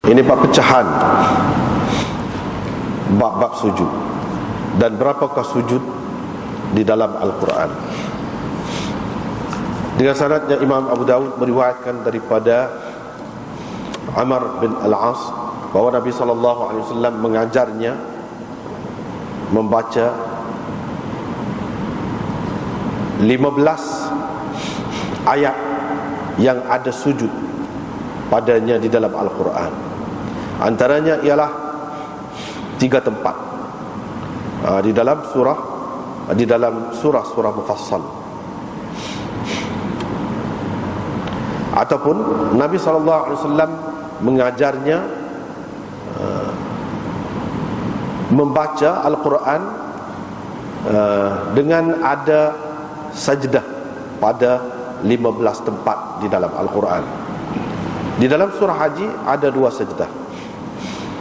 Ini bab pecahan bab-bab sujud dan berapakah sujud di dalam Al-Quran. Dengan sanadnya Imam Abu Dawud meriwayatkan daripada Amr bin Al-As bahawa Nabi SAW mengajarnya membaca 15 ayat yang ada sujud padanya di dalam Al-Quran. Antaranya ialah 3 tempat di dalam surah Mufassal, ataupun Nabi SAW mengajarnya membaca Al-Quran dengan ada sajdah pada 15 tempat di dalam Al-Quran. Di dalam surah Haji ada 2 sajdah.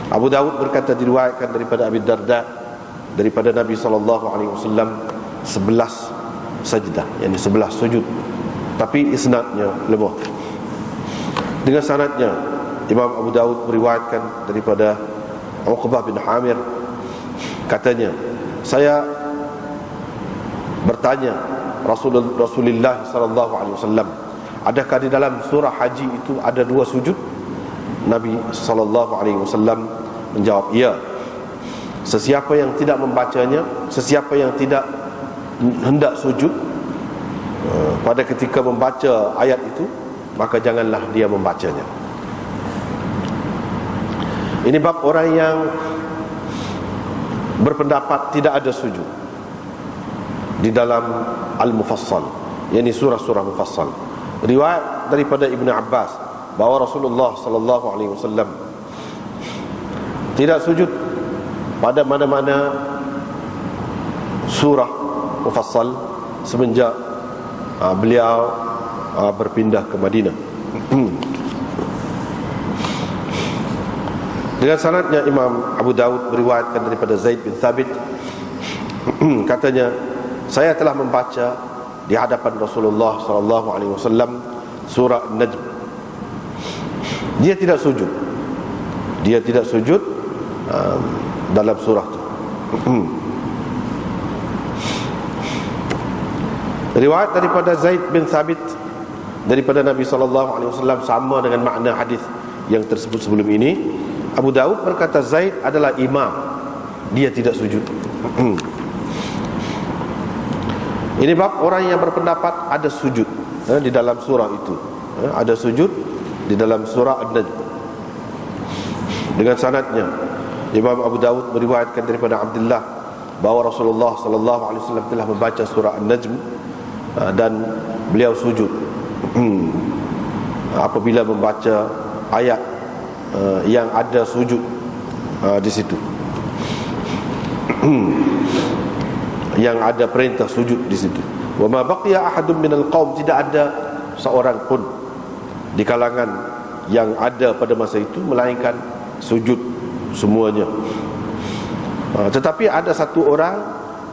Abu Dawud berkata diriwayatkan daripada Abi Darda daripada Nabi SAW 11 sajdah, yakni 11 sujud, tapi isnadnya lemah. Dengan sanadnya Imam Abu Dawud meriwayatkan daripada Uqbah bin Amir, katanya, saya bertanya Rasulullah SAW, adakah di dalam surah Haji itu ada 2 sujud? Nabi SAW menjawab, ya. Sesiapa yang tidak membacanya, sesiapa yang tidak hendak sujud pada ketika membaca ayat itu, maka janganlah dia membacanya. Ini bab orang yang berpendapat tidak ada sujud di dalam Al-Mufassal, yakni surah-surah Mufassal. Riwayat daripada Ibn Abbas bahawa Rasulullah SAW tidak sujud pada mana-mana surah Mufassal semenjak beliau berpindah ke Madinah. Dengan sanadnya Imam Abu Dawud meriwayatkan daripada Zaid bin Thabit, katanya, saya telah membaca di hadapan Rasulullah SAW surah An-Najm. Dia tidak sujud. Dia tidak sujud dalam surah itu. Riwayat daripada Zaid bin Thabit daripada Nabi SAW sama dengan makna hadis yang tersebut sebelum ini. Abu Dawud berkata Zaid adalah imam, dia tidak sujud. Ini bab orang yang berpendapat ada sujud di dalam surah itu, ada sujud di dalam surah An-Najm. Dengan sanadnya Imam Abu Dawud meriwayatkan daripada Abdullah bahawa Rasulullah SAW telah membaca surah An-Najm dan beliau sujud apabila membaca ayat yang ada sujud di situ, yang ada perintah sujud di situ. Wa ma baqiya ahadun minal qaum, tidak ada seorang pun di kalangan yang ada pada masa itu melainkan sujud semuanya. Tetapi ada satu orang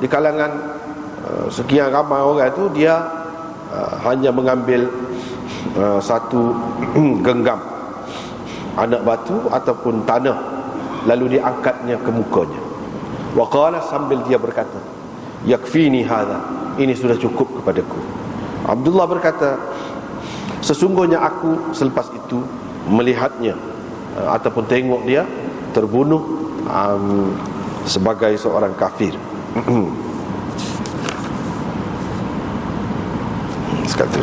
di kalangan sekian ramai orang itu, dia hanya mengambil satu genggam anak batu ataupun tanah, lalu diangkatnya ke mukanya. Wa qala, sambil dia berkata, yakfini hadha, ini sudah cukup kepadaku. Abdullah berkata, sesungguhnya aku selepas itu melihatnya ataupun tengok dia terbunuh sebagai seorang kafir. Sekali.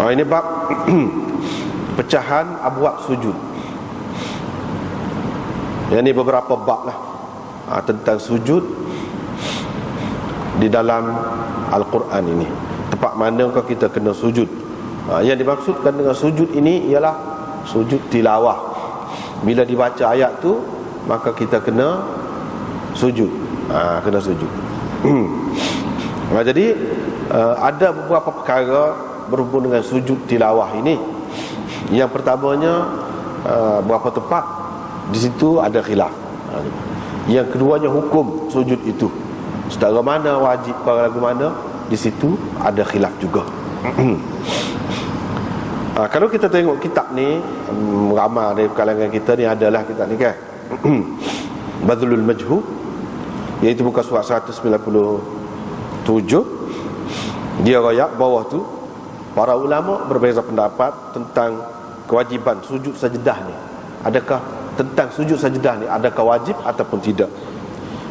Ini bab pecahan abwab sujud. Ini beberapa bab lah tentang sujud di dalam Al-Quran ini. Tempat manakah kita kena sujud? Yang dimaksudkan dengan sujud ini ialah sujud tilawah. Bila dibaca ayat tu, maka kita kena sujud. Kena sujud. Jadi ada beberapa perkara berhubung dengan sujud tilawah ini. Yang pertamanya, berapa tempat di situ ada khilaf. Yang keduanya, hukum sujud itu, setara mana wajib, pada lagu mana, di situ ada khilaf juga. Kalau kita tengok kitab ni, ramai dari kalangan kita ni adalah kitab ni kan. Badlul Majhud, iaitu muka surat 197. Dia royak bawah tu, para ulama berbeza pendapat tentang kewajiban sujud sajdah ni. Adakah tentang sujud sajdah ni, adakah wajib ataupun tidak?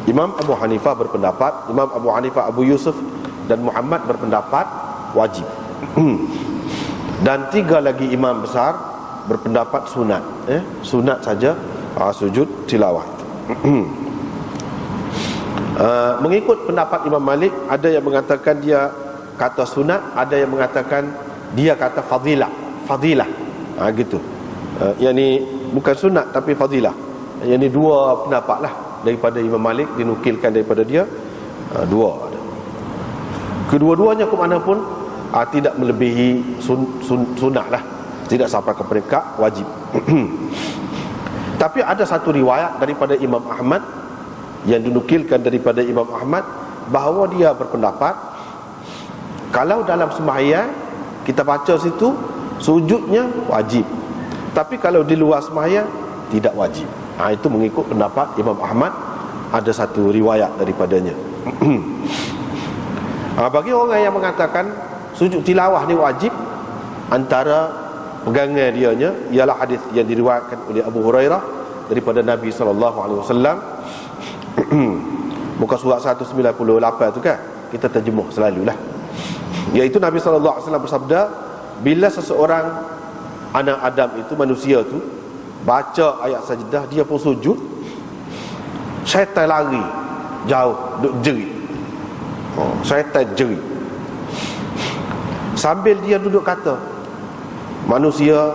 Imam Abu Hanifah berpendapat, Imam Abu Hanifah, Abu Yusuf dan Muhammad berpendapat wajib. Dan 3 lagi imam besar berpendapat sunat. Sunat saja sujud tilawah. Mengikut pendapat Imam Malik, ada yang mengatakan dia kata sunat, ada yang mengatakan dia kata fadilah. Gitu. Yang ni bukan sunat tapi fadilah. Yang ni 2 pendapat lah daripada Imam Malik, dinukilkan daripada dia 2 ada. Kedua-duanya ke mana pun tidak melebihi sunnah lah, tidak sampai ke peringkat wajib. Tapi ada satu riwayat daripada Imam Ahmad, yang dinukilkan daripada Imam Ahmad, bahawa dia berpendapat kalau dalam sembahyang kita baca situ, sujudnya wajib, tapi kalau di luar sembahyang tidak wajib. Itu mengikut pendapat Imam Ahmad, ada satu riwayat daripadanya. Bagi orang yang mengatakan sujud tilawah ni wajib, antara pegangan dianya ialah hadis yang diriwayatkan oleh Abu Hurairah daripada Nabi SAW. Muka surat 198 tu kan, kita terjemuh selalulah. Iaitu Nabi SAW bersabda, bila seseorang anak Adam itu, manusia tu, baca ayat sajdah, dia pun sujud, syaitan lari jauh, duk jerit. Syaitan jerit sambil dia duduk kata, manusia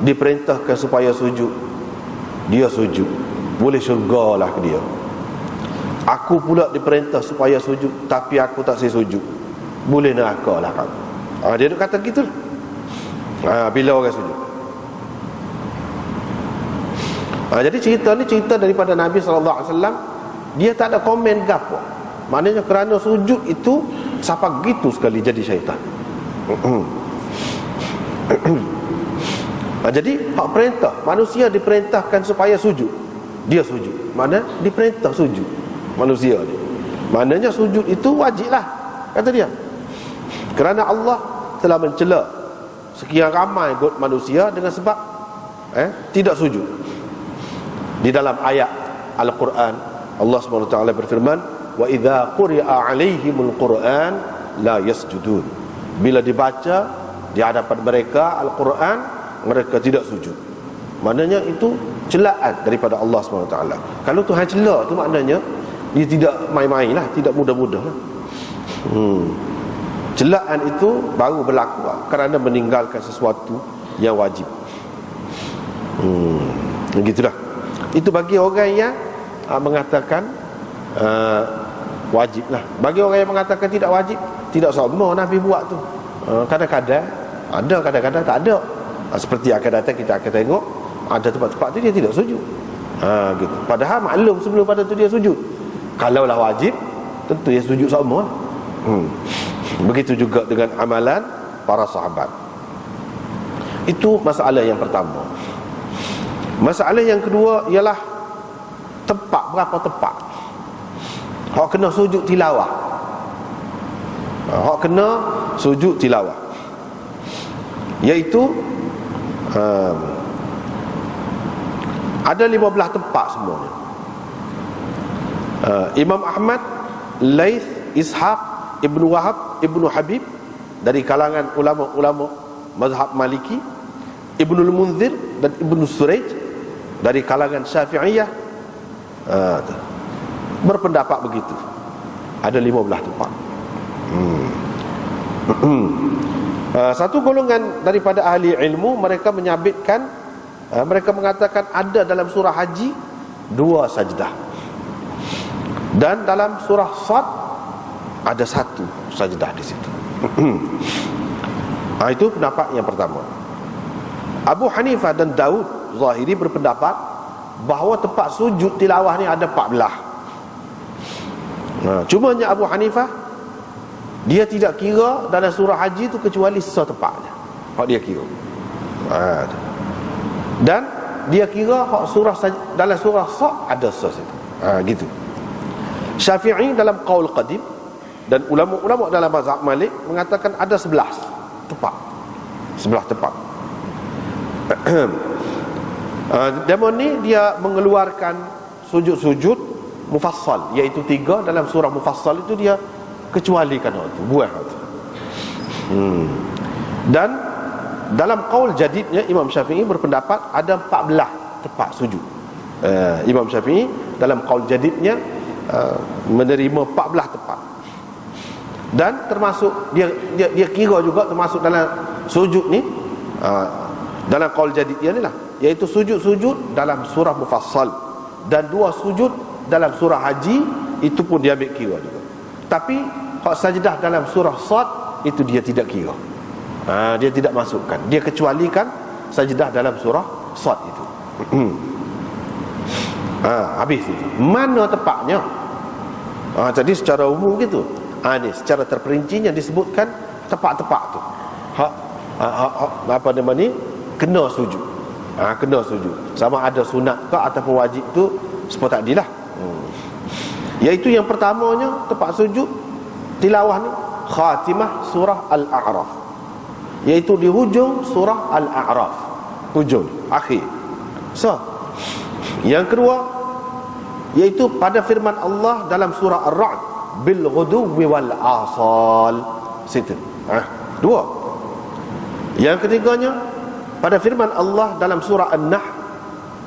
diperintahkan supaya sujud, dia sujud, boleh syurga lah ke dia. Aku pula diperintah supaya sujud, tapi aku tak saya sujud, boleh neraka lah kamu. Dia duduk kata gitu. Bila orang sujud. Jadi cerita ni cerita daripada Nabi SAW. Dia tak ada komen gapo. Maknanya kerana sujud itu sampai gitu sekali jadi syaitan. Jadi hak perintah, manusia diperintahkan supaya sujud, dia sujud. Mana diperintah sujud manusia ni. Maknanya sujud itu wajib lah, kata dia. Kerana Allah telah mencela sekian ramai manusia dengan sebab tidak sujud. Di dalam ayat Al-Quran, Allah SWT berfirman, wa idza quri'a 'alaihimul Qur'an la yasjudun. Bila dibaca di hadapan mereka Al-Quran, mereka tidak sujud. Maknanya itu celaan daripada Allah SWT. Kalau Tuhan cela tu maknanya dia tidak main-main lah, tidak mudah-mudah lah. Celaan itu baru berlaku kerana meninggalkan sesuatu yang wajib. Begitulah. Itu bagi orang yang mengatakan wajib lah. Bagi orang yang mengatakan tidak wajib, tidak semua Nabi buat tu. Kadang-kadang ada, kadang-kadang tak ada. Seperti akan datang kita akan tengok, ada tempat-tempat tu dia tidak sujud. Gitu. Padahal maklum sebelum pada tu dia sujud. Kalaulah wajib, tentu dia sujud semua. Begitu juga dengan amalan para sahabat. Itu masalah yang pertama. Masalah yang kedua ialah tempat, berapa tempat hak kena sujud tilawah. Hak kena sujud tilawah, iaitu ada 15 tempat semuanya. Imam Ahmad, Laith, Ishaq, Ibnu Wahab, Ibnu Habib dari kalangan ulama-ulama mazhab Maliki, Ibnul Munzir dan Ibnu Surayj dari kalangan Syafi'iyah berpendapat begitu. Ada 15 tempat. Satu golongan daripada ahli ilmu, mereka menyabitkan, mereka mengatakan ada dalam surah Haji 2 sajdah, dan dalam surah Sad ada 1 sajdah di situ. Itu pendapat yang pertama. Abu Hanifah dan Daud Zahiri berpendapat bahawa tempat sujud tilawah ni ada 14. Cumanya Abu Hanifah, dia tidak kira dalam surah Haji tu kecuali setempatnya. Dia kira Dan dia kira hak surah dalam surah Sad ada sos itu. Gitu. Syafi'i dalam qaul qadim dan ulama-ulama dalam mazhab Malik mengatakan ada 11 tepat. 11 tepat. Demo ni dia mengeluarkan sujud-sujud mufassal, iaitu 3 dalam surah mufassal itu dia kecualikan itu, buang itu. Dan dalam qaul jadidnya Imam Syafi'i berpendapat ada 14 tepat sujud. Imam Syafi'i dalam qaul jadidnya menerima 14 tepat. Dan termasuk dia kira juga termasuk dalam sujud ni dalam qaul jadid ni lah, iaitu sujud-sujud dalam surah mufassal dan 2 sujud dalam surah haji, itu pun dia ambil kira juga. Tapi hak sajdah dalam surah Sad itu dia tidak kira. Dia tidak masukkan, dia kecualikan sajdah dalam surah Sad itu. Habis itu. Mana tepatnya? Jadi secara umum gitu. Ni secara terperincinya disebutkan tepat-tepat tu. Apa nama ni? Kena sujud. Kena sujud. Sama ada sunat ke ataupun wajib tu seperti tadilah. Iaitu yang pertamanya tepat sujud tilawah ni khatimah surah Al-A'raf, iaitu di hujung surah Al-A'raf, hujung akhir. Yang kedua iaitu pada firman Allah dalam surah Ar-Ra'd, bil ghuduwi wal asal. Situ. 2. Yang ketiganya pada firman Allah dalam surah An-Nahl,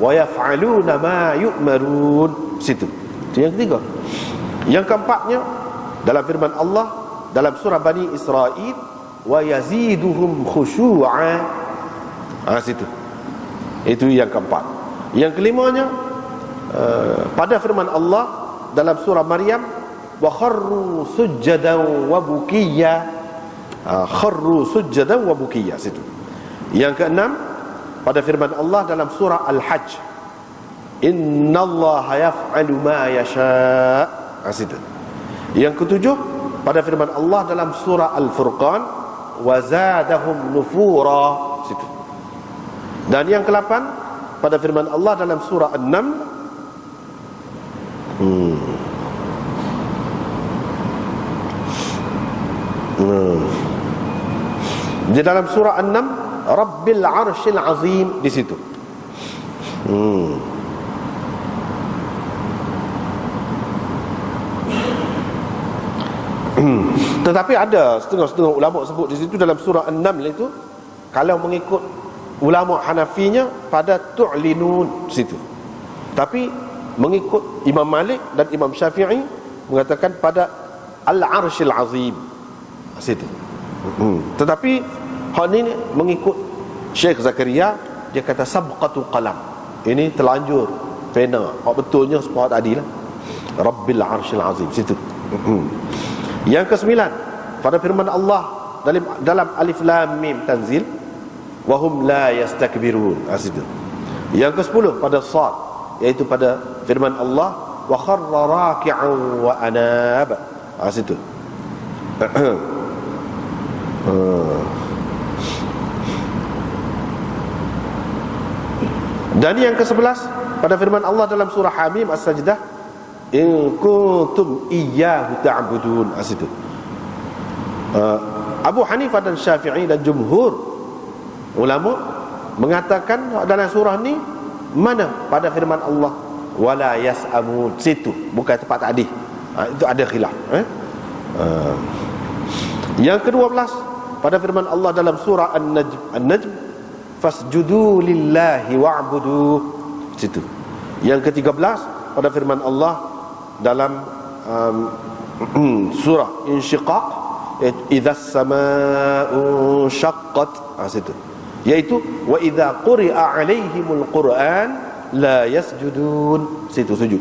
wa yaf'aluna ma yu'marun. Situ. Itu yang ketiga. Yang keempatnya dalam firman Allah dalam surah Bani Israil, wa yaziduhum khusyu'a. Situ. Itu yang keempat. Yang kelimanya pada firman Allah dalam surah Maryam, wa kharru sujjadan wa bukiyya. Kharru sujjadan wa bukiyya. Situ. Yang keenam pada firman Allah dalam surah Al-Hajj, innallaha yaf'alu ma yasha'. Situ. Yang ketujuh pada firman Allah dalam surah Al-Furqan, wa zadahum nufura. Situ. Dan yang ke-8 pada firman Allah dalam surah An-Naml, di dalam surah An-Naml, Rabbil Arshil Azim. Di situ. Tetapi ada setengah-setengah ulama sebut di situ dalam surah An-Naml itu, kalau mengikut ulama Hanafinya pada tu'linun situ. Tapi mengikut Imam Malik dan Imam Syafi'i mengatakan pada Al-Arshil Azim situ. Tetapi hal ini mengikut Syekh Zakaria, dia kata sabqatu qalam. Ini terlanjur pena. Hak betulnya seperti tadi lah, Rabbil Arshil Azim situ. Yang ke-9 pada firman Allah dalam Alif Lam Mim Tanzil, wa hum la yastakbirun. Situ. Yang ke-10 pada Sad, iaitu pada firman Allah, wa kharra raki'an wa anab. Situ. Dan yang ke-11 pada firman Allah dalam surah Hamim As-Sajdah, in kuntum iyyahu ta'budun. Situ. Abu Hanifah dan Syafi'i dan jumhur ulama mengatakan dalam surah ni mana pada firman Allah wala yas'amun. Situ bukan tempat tadi. Itu ada khilaf. Yang ke-12 pada firman Allah dalam surah An-Najm, fasjudu lillahi wa'budu. Situ. Yang ke-13 pada firman Allah dalam surah Insyiqaq, idzas samaa'u syaqqat. Situ. Iaitu wa idza quri'a 'alaihimul Qur'an la yasjudun. Situ sujud.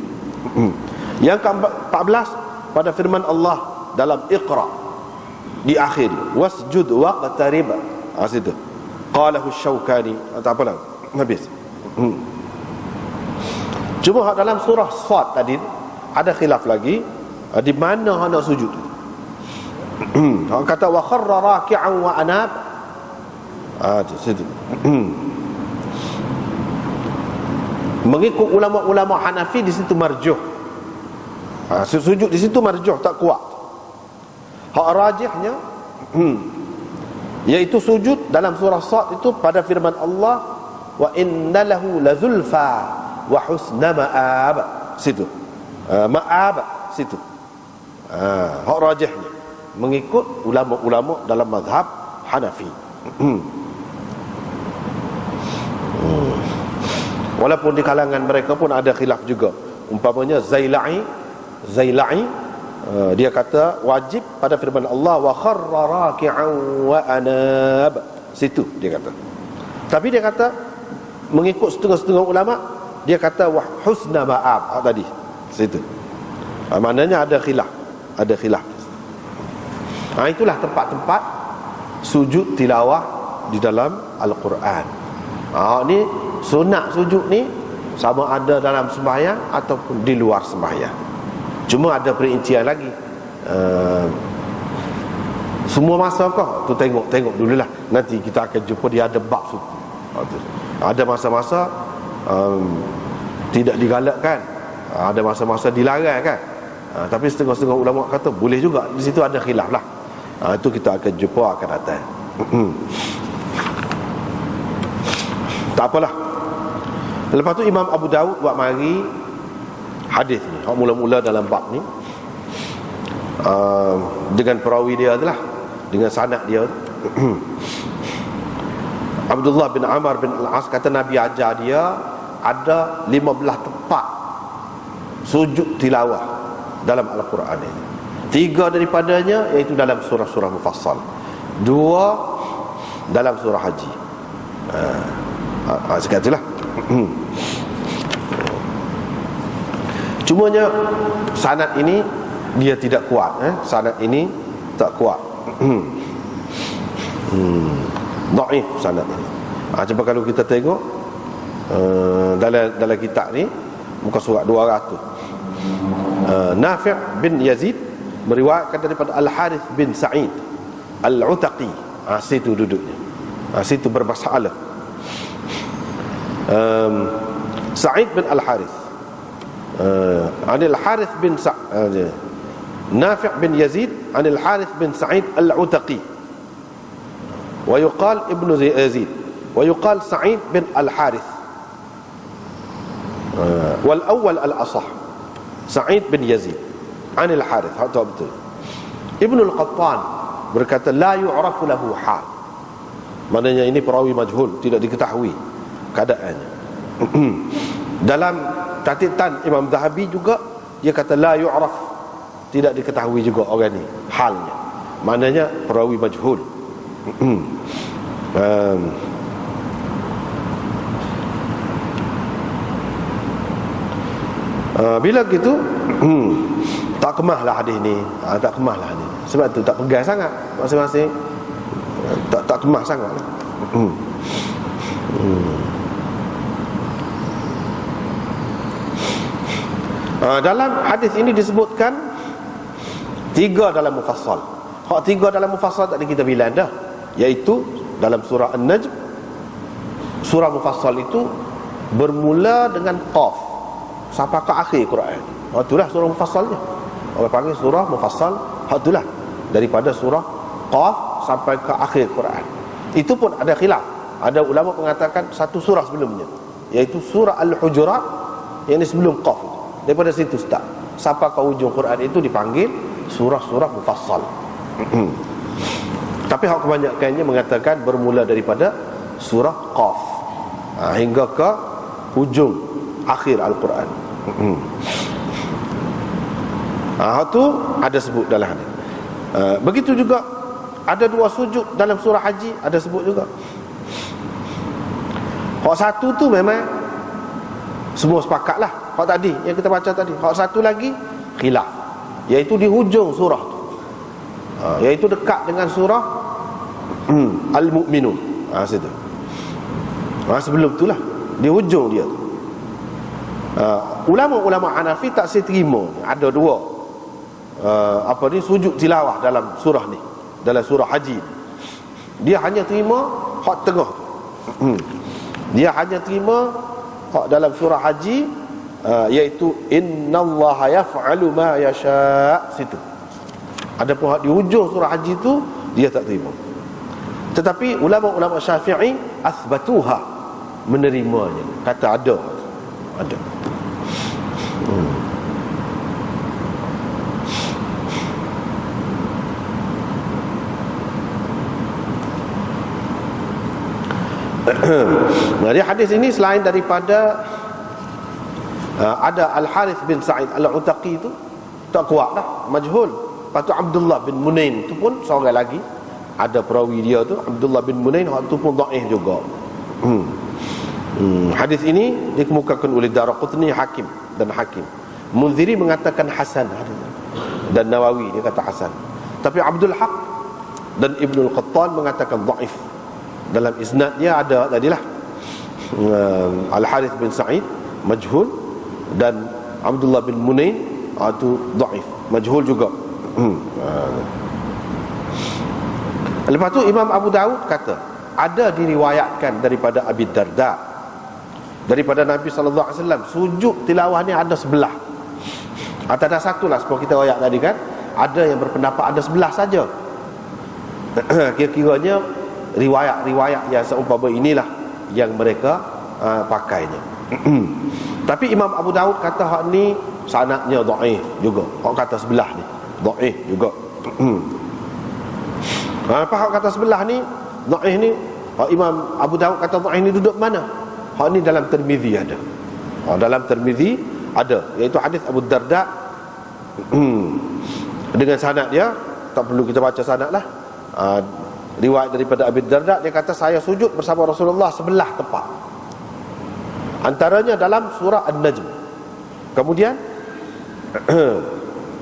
Yang ke-14 pada firman Allah dalam Iqra di akhir, wasjud waqtarib. Situ. Qalahu Syaukani. Tak apa lah, habis. Cuma dalam surah Sad tadi ada khilaf lagi di mana hendak sujud. Orang kata wa kharra raki'an wa anab. Di situ. Mengikut ulama-ulama Hanafi di situ marjuh. Sujud di situ marjuh, tak kuat. Hak rajihnya yaitu sujud dalam surah Sad itu pada firman Allah, wa innalahu lazulfa wa husna ma'ab. Situ. Ma'ab situ. Hak rajihnya mengikut ulama-ulama dalam mazhab Hanafi. Walaupun di kalangan mereka pun ada khilaf juga. Umpamanya Zaila'i dia kata wajib pada firman Allah, wa kharra raki'an wa anab. Situ dia kata. Tapi dia kata mengikut setengah-setengah ulama, dia kata wa husna ma'ab tadi. Situ. Maknanya ada khilaf. Itulah tempat-tempat sujud tilawah di dalam Al-Quran. Ni sunat sujud ni sama ada dalam sembahyang ataupun di luar sembahyang. Cuma ada perincian lagi. Semua masa kah? Tu tengok dululah. Nanti kita akan jumpa dia ada bab sujud. Ada masa-masa tidak digalakkan. Ada masa-masa dilarang kan. Tapi setengah-setengah ulama kata boleh juga. Di situ ada khilaf lah. Itu kita akan jumpa akan datang. Tak apalah. Lepas tu Imam Abu Daud buat mari hadis ni, mula-mula dalam bab ni, dengan perawi dia adalah, dengan sanad dia. Abdullah bin Amr bin Al-As kata Nabi ajar dia ada 15 tempat sujud tilawah dalam Al-Quran ini. 3 daripadanya iaitu dalam surah-surah mufassal, 2 dalam surah Haji. Sekatulah. Cumanya sanad ini dia tidak kuat. Sanad ini tak kuat. Dhaif sanad ini. Cuba kalau kita tengok dalam kitab ni muka surat 200, Nafi' bin Yazid meriwayatkan daripada Al-Harith bin Sa'id Al-Utaqi. Situ duduknya. Situ bermasalah. Sa'id bin Al-Harith, Al-Harith bin Nafi' bin Yazid Al-Harith bin Sa'id Al-Utaqi, wa yuqal Ibnu Yazid, wa yuqal Sa'id bin Al-Harith, wal awwal al-asah Sa'id bin Yazid Al-Harith. Itu betul. Ibnu Al-Qattan berkata la yu'rafu lahu hal. Maknanya ini perawi majhul, tidak diketahui keadaannya. Dalam catatan Imam Zahabi juga dia kata la yu'raf, tidak diketahui juga orang ni halnya. Maknanya perawi majhul. Bila gitu tak kemahlah hadis ni. Tak kemahlah hadis. Sebab tu tak pegang sangat masing-masing. Tak kemah sangat. Dalam hadis ini disebutkan 3 dalam mufassal. Hak 3 dalam mufassal tak ada kita bilang dah, iaitu dalam surah An-Najm. Surah mufassal itu bermula dengan qaf sampai ke akhir Quran. Itulah surah mufassalnya. Orang panggil surah mufassal. Itulah daripada surah qaf sampai ke akhir Quran. Itu pun ada khilaf. Ada ulama mengatakan satu surah sebelumnya, iaitu surah Al-Hujurat, yang ini sebelum qaf. Daripada situ start sampai ke hujung Quran itu dipanggil surah-surah mufassal. Tapi hak kebanyakannya mengatakan bermula daripada surah qaf hingga ke hujung akhir Al-Quran. Hak tu ada sebut dalam hadis. Begitu juga ada 2 sujud dalam surah Haji, ada sebut juga. Hak satu tu memang semua sepakatlah. Hak tadi yang kita baca tadi. Hak satu lagi khilaf, iaitu di hujung surah tu, iaitu dekat dengan surah Al-Mu'minun. Situ. Sebelum tu lah, di hujung dia tu. Ulama-ulama Hanafi tak seterima ada 2 sujud tilawah dalam surah ni, dalam surah Haji. Dia hanya terima hak tengah tu. Dia hanya terima hak dalam surah haji, iaitu innallaha yaf'alu ma yasha', situ. Adapun hak di hujung surah haji tu dia tak terima. Tetapi ulama-ulama Syafi'i athbatuha, menerimanya, kata ada. Nah, di hadis ini selain daripada ada Al-Harith bin Sa'id Al-Utaqi itu tak kuat dah, majhul. Lepas tu Abdullah bin Munain tu pun seorang lagi, ada perawi dia tu Abdullah bin Munain, hak tu pun dhaif juga. Hadis ini dikemukakan oleh Daraqutni, Hakim dan Hakim. Munziri mengatakan hasan, dan Nawawi dia kata hasan. Tapi Abdul Haq dan Ibnul Qattan mengatakan dhaif. Dalam isnad dia ada tadilah Al-Harith bin Sa'id majhul, dan Abdullah bin Munain itu dhaif, majhul juga. Lepas tu Imam Abu Daud kata ada diriwayatkan daripada Abi Darda, daripada Nabi SAW, sujud tilawah ni ada sebelah. Atau ada satu lah, seperti kita ayat tadi kan, ada yang berpendapat ada sebelah saja. Kira-kiranya riwayat-riwayat yang seumpama inilah yang mereka pakainya. Tapi Imam Abu Daud kata hak ni sanadnya dhaif juga. Hak kata sebelah ni dhaif juga. Apa hak kata sebelah ni dhaif ni, hak Imam Abu Daud kata dhaif ni duduk mana? Hak ni dalam Tirmizi ada. Dalam Tirmizi ada, iaitu hadis Abu Darda dengan sanad dia, tak perlu kita baca sanad lah. Riwayat daripada Abi Darda, dia kata saya sujud bersama Rasulullah sebelah tepat, antaranya dalam surah An-Najm. Kemudian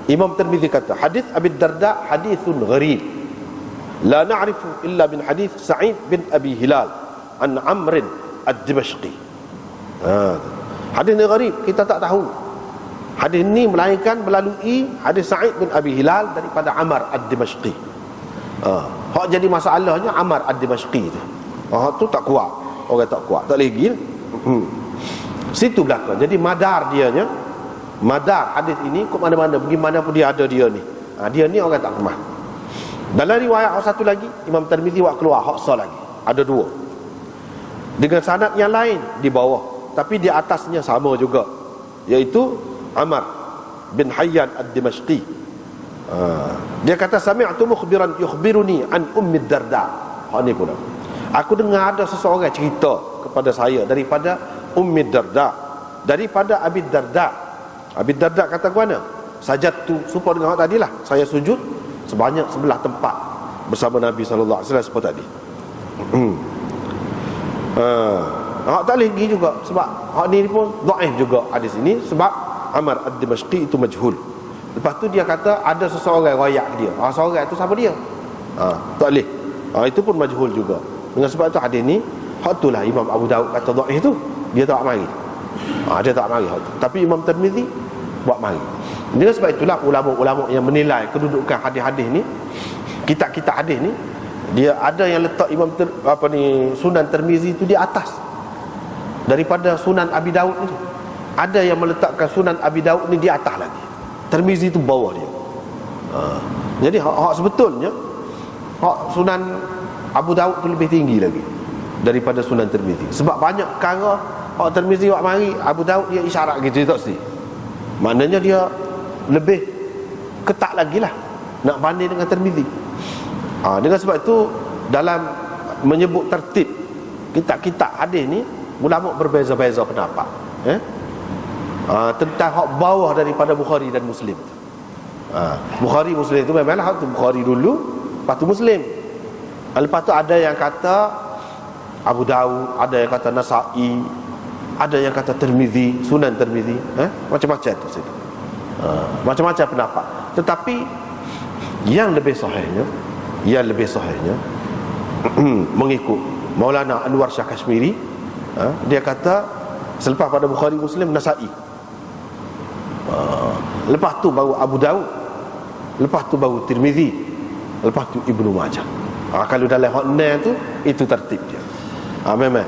Imam Tirmizi kata hadis Abi Darda hadithun gharib, la na'rifu illa min hadith Sa'id bin Abi Hilal an Amr ad-Dimashqi. Hadis ni gharib, kita tak tahu hadis ni melainkan melalui hadis Sa'id bin Abi Hilal daripada Amr ad-Dimashqi. Hak jadi masalahnya Amr ad-Dimashqi tu. Tu tak kuat, orang tak kuat, tak lagi. Situ belakang. Jadi madar dianya, madar hadis ini ke mana-mana, pergi mana pun dia ada dia ni. Dia ni orang tak kemah. Dalam riwayat satu lagi Imam Tirmizi buat keluar hak sah lagi, ada dua dengan sanad yang lain di bawah, tapi di atasnya sama juga, iaitu Amr bin Hayyan ad-Dimashqi. Dia kata sami'tu mukhbiran yukhbiruni an Ummi Darda. Ni pula aku dengar ada seseorang cerita kepada saya daripada Ummi Darda, daripada Abi Darda. Abi Darda kata ke mana? Sajadtu, supaya dengan hak tadilah, saya sujud sebanyak sebelah tempat bersama Nabi sallallahu alaihi wasallam seperti tadi. Hak tak lagi juga, sebab hak ni pun dhaif juga hadis ini, sebab Amr ad-Dimashqi itu majhul. Lepas tu dia kata ada seseorang riwayat dia. Seorang itu siapa dia? Tak boleh. Itu pun majhul juga. Dengan sebab itu hadis ni, hak itulah Imam Abu Daud kata dhaif tu, dia tak mari. Dia tak mari hak tu. Tapi Imam Tirmizi buat mari. Dengan sebab itulah ulama-ulama yang menilai kedudukan hadis-hadis ni, kitab-kitab hadis ni, dia ada yang letak Sunan Tirmizi itu di atas daripada Sunan Abi Daud ni. Ada yang meletakkan Sunan Abi Daud ni di atas lagi, Tirmizi itu bawah dia. Jadi hak sebetulnya hak Sunan Abu Daud tu lebih tinggi lagi daripada Sunan Tirmizi. Sebab banyak perkara hak Tirmizi buat mari, Abu Daud dia isyarat gitu tak sih. Maknanya dia lebih ketat lagi lah nak banding dengan Tirmizi. Dengan sebab itu dalam menyebut tertib kitab-kitab hadis ni, ulama berbeza-beza pendapat tentang hak bawah daripada Bukhari dan Muslim. Bukhari Muslim itu memanglah hak tu Bukhari dulu, lepas tu Muslim. Lepas tu ada yang kata Abu Daud, ada yang kata Nasa'i, ada yang kata Tirmizi, Sunan Tirmizi, macam-macam tu situ. Macam-macam pendapat. Tetapi yang lebih sahihnya mengikut Maulana Anwar Shah Kashmiri, dia kata selepas pada Bukhari Muslim, Nasa'i, lepas tu baru Abu Daud, lepas tu baru Tirmizi, lepas tu Ibnu Majah. Kalau dalam hak enam tu, itu tertib dia. Memang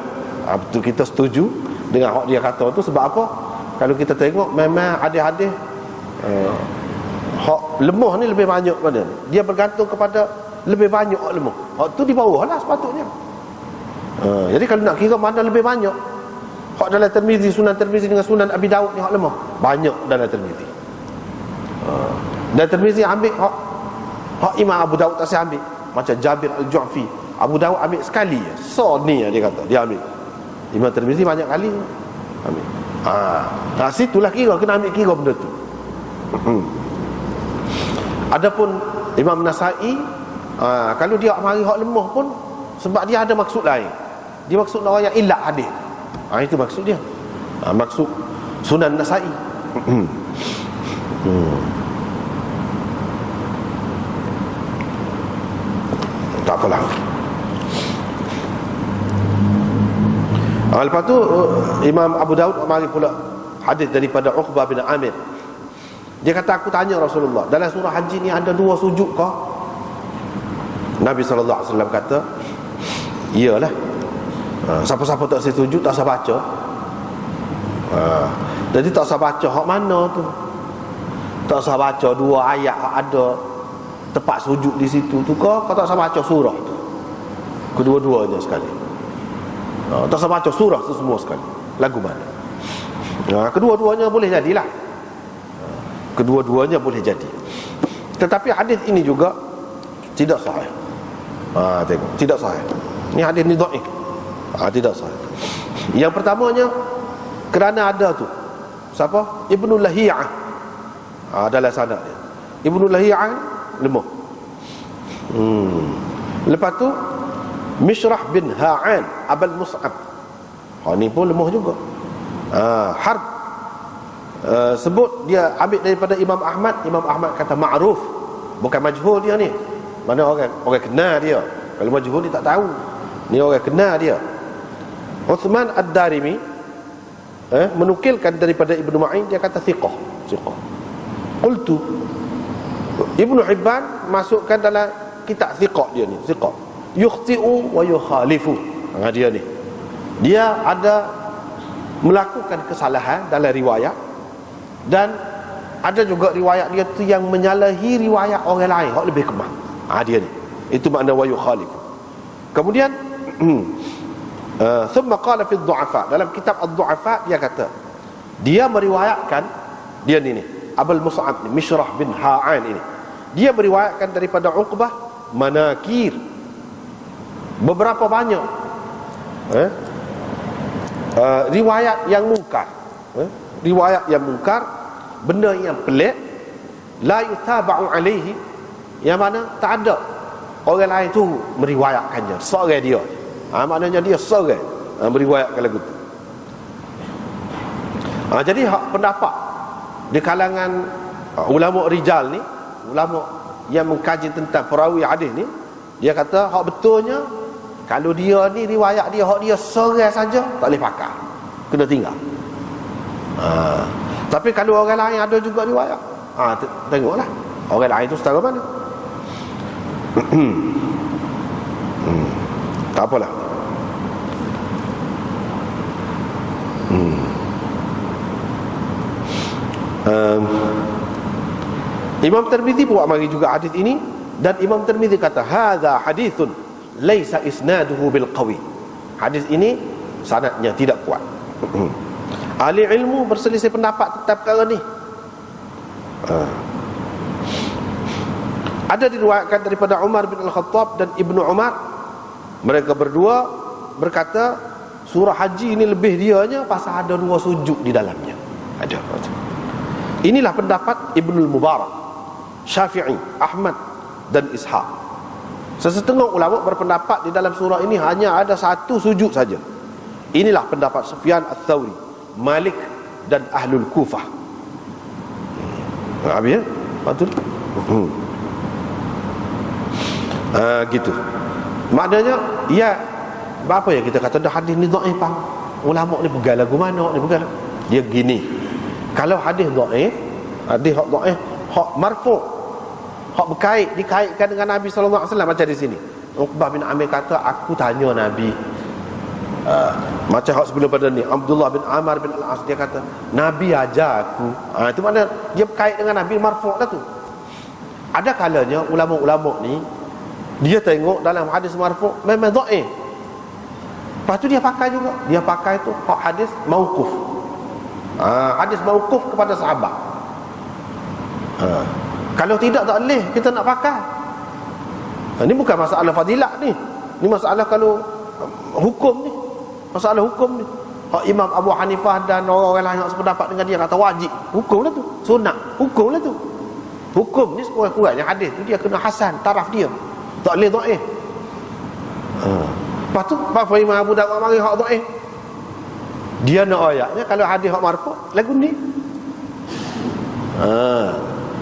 betul, kita setuju dengan hak dia kata tu. Sebab apa? Kalau kita tengok, memang hadis-hadis hak lemah ni lebih banyak pada ni. Dia bergantung kepada lebih banyak hak lemah. Hak tu di bawah lah sepatutnya. Jadi kalau nak kira mana lebih banyak, hak dalam Tirmizi, Sunan Tirmizi dengan Sunan Abi Daud ni hak lemah, banyak dalam Tirmizi. Dan Tirmizi ambil hak Imam Abu Daud tak saya ambil. Macam Jabir Al-Ju'fi, Abu Daud ambil sekali je. So ni dia kata, dia ambil. Imam Tirmizi banyak kali ambil. Situlah kira, kena ambil kira benda tu. Adapun Imam Nasai, kalau dia mari hak lemah pun sebab dia ada maksud lain. Dia maksud nak yang ilat hadis. Itu maksud dia. Maksud Sunan Nasai. Tak apalah. Lepas tu Imam Abu Daud mari pula hadis daripada Uqbah bin Amir. Dia kata, aku tanya Rasulullah, dalam surah Haji ni ada 2 sujud kah? Nabi SAW kata, iyalah. Siapa-siapa tak saya sujud, tak saya baca. Jadi tak saya baca hak mana tu? Tak saya baca 2 ayat hak ada tempat sujud di situ tu kah? Kau tak saya baca surah tu, kedua-duanya sekali. Tak saya baca surah tu semua sekali. Lagu mana? Kedua-duanya boleh jadilah. Kedua-duanya boleh jadi. Tetapi hadis ini juga tidak sahih. Tengok, tidak sahih. Ni hadis ni dhaif. Tidak sahih. Yang pertamanya, kerana ada tu siapa? Ibnu Lahiyah. Dalam sanad dia. Ibnu Lahiyah lemah. Lepas tu Mishrah bin Ha'an Abul Mus'ab, ni pun lemah juga. Harb sebut dia ambil daripada Imam Ahmad. Imam Ahmad kata ma'ruf, bukan majhul dia ni. Mana orang kenal dia. Kalau majhul dia tak tahu. Ni orang kenal dia. Uthman Ad-Darimi menukilkan daripada Ibnu Ma'in, dia kata thiqah. Qultu, Ibnu Hibban masukkan dalam kitab thiqah dia ni, thiqah. Yukhti'u wa yukhalifu. Dia ni, dia ada melakukan kesalahan dalam riwayat, dan ada juga riwayat dia tu yang menyalahi riwayat orang lain hak lebih kemah. Dia ni, itu makna wa yukhalifu. Kemudian thumma qala fi ad-du'afa, dalam kitab ad-du'afa dia kata, dia meriwayatkan, dia ni Abul Mus'ab ni, Mishrah bin Ha'an ini, dia meriwayatkan daripada Uqbah manakir, beberapa banyak riwayat yang mungkar, riwayat yang mungkar, benda yang pelik, la yutaba'u alaihi, yang mana tak ada orang lain tu meriwayatkannya, seorang dia. Maknanya dia seorang meriwayatkan lagu tu. Jadi pendapat di kalangan ulama rijal ni, ulama yang mengkaji tentang perawi hadis ni, dia kata hak betulnya, kalau dia ni riwayat dia hak dia seorang saja, tak boleh pakai, kena tinggal. Tapi kalau orang lain ada juga riwayat, tengoklah orang lain tu setara mana. Tak apalah. Imam Tirmizi buat mari juga hadis ini, dan Imam Tirmizi kata hadza hadithun laisa isnaduhu bil qawi. Hadis ini sanadnya tidak kuat. Ahli ilmu berselisih pendapat tentang perkara ni. Ada diriwayatkan daripada Umar bin Al-Khattab dan Ibnu Umar, mereka berdua berkata surah haji ini lebih dianya pasal ada 2 sujud di dalamnya. Ada. Inilah pendapat Ibnu Mubarak, Syafi'i, Ahmad dan Ishaq. Sesetengah ulama berpendapat di dalam surah ini hanya ada 1 sujud saja. Inilah pendapat Sufyan Ats-Tsauri, Malik dan Ahlul Kufah. Habis ya? Betul? Gitu. Maknanya ya, apa ya kita kata dah hadis ni dhaif bang. Ulama ni pegang lagu mana ni pegang. Dia gini. Kalau hadis dhaif, hadis hak dhaif, hak marfu', hak dikaitkan dengan Nabi sallallahu alaihi wasallam macam di sini. Uqbah bin Amir kata, aku tanya Nabi, macam hak sebelum pada ni, Abdullah bin Amr bin Al-As, dia kata Nabi ajar aku. Itu mana dia berkait dengan Nabi, marfu' lah tu. Ada kalanya ulama-ulama ni dia tengok dalam hadis marfu' memang dhaif, lepas tu dia pakai juga, dia pakai tu hadis mauquf. Hadis mauquf kepada sahabat. Kalau tidak tak boleh kita nak pakai. Ini bukan masalah fadilat ni. Ni masalah kalau hukum ni. Masalah hukum ni. Hak Imam Abu Hanifah dan orang-orang lain yang sependapat dengan dia kata wajib. Hukum lah tu. Sunat. Hukum lah tu. Hukum ni sekurang-kurangnya hadis tu dia kena hasan, taraf dia. Tak boleh dhaif. Lepas tu apa Imam Abu Dawud mari hak dhaif? Dia nak ayatnya kalau hadis hak marfu' lagu ni.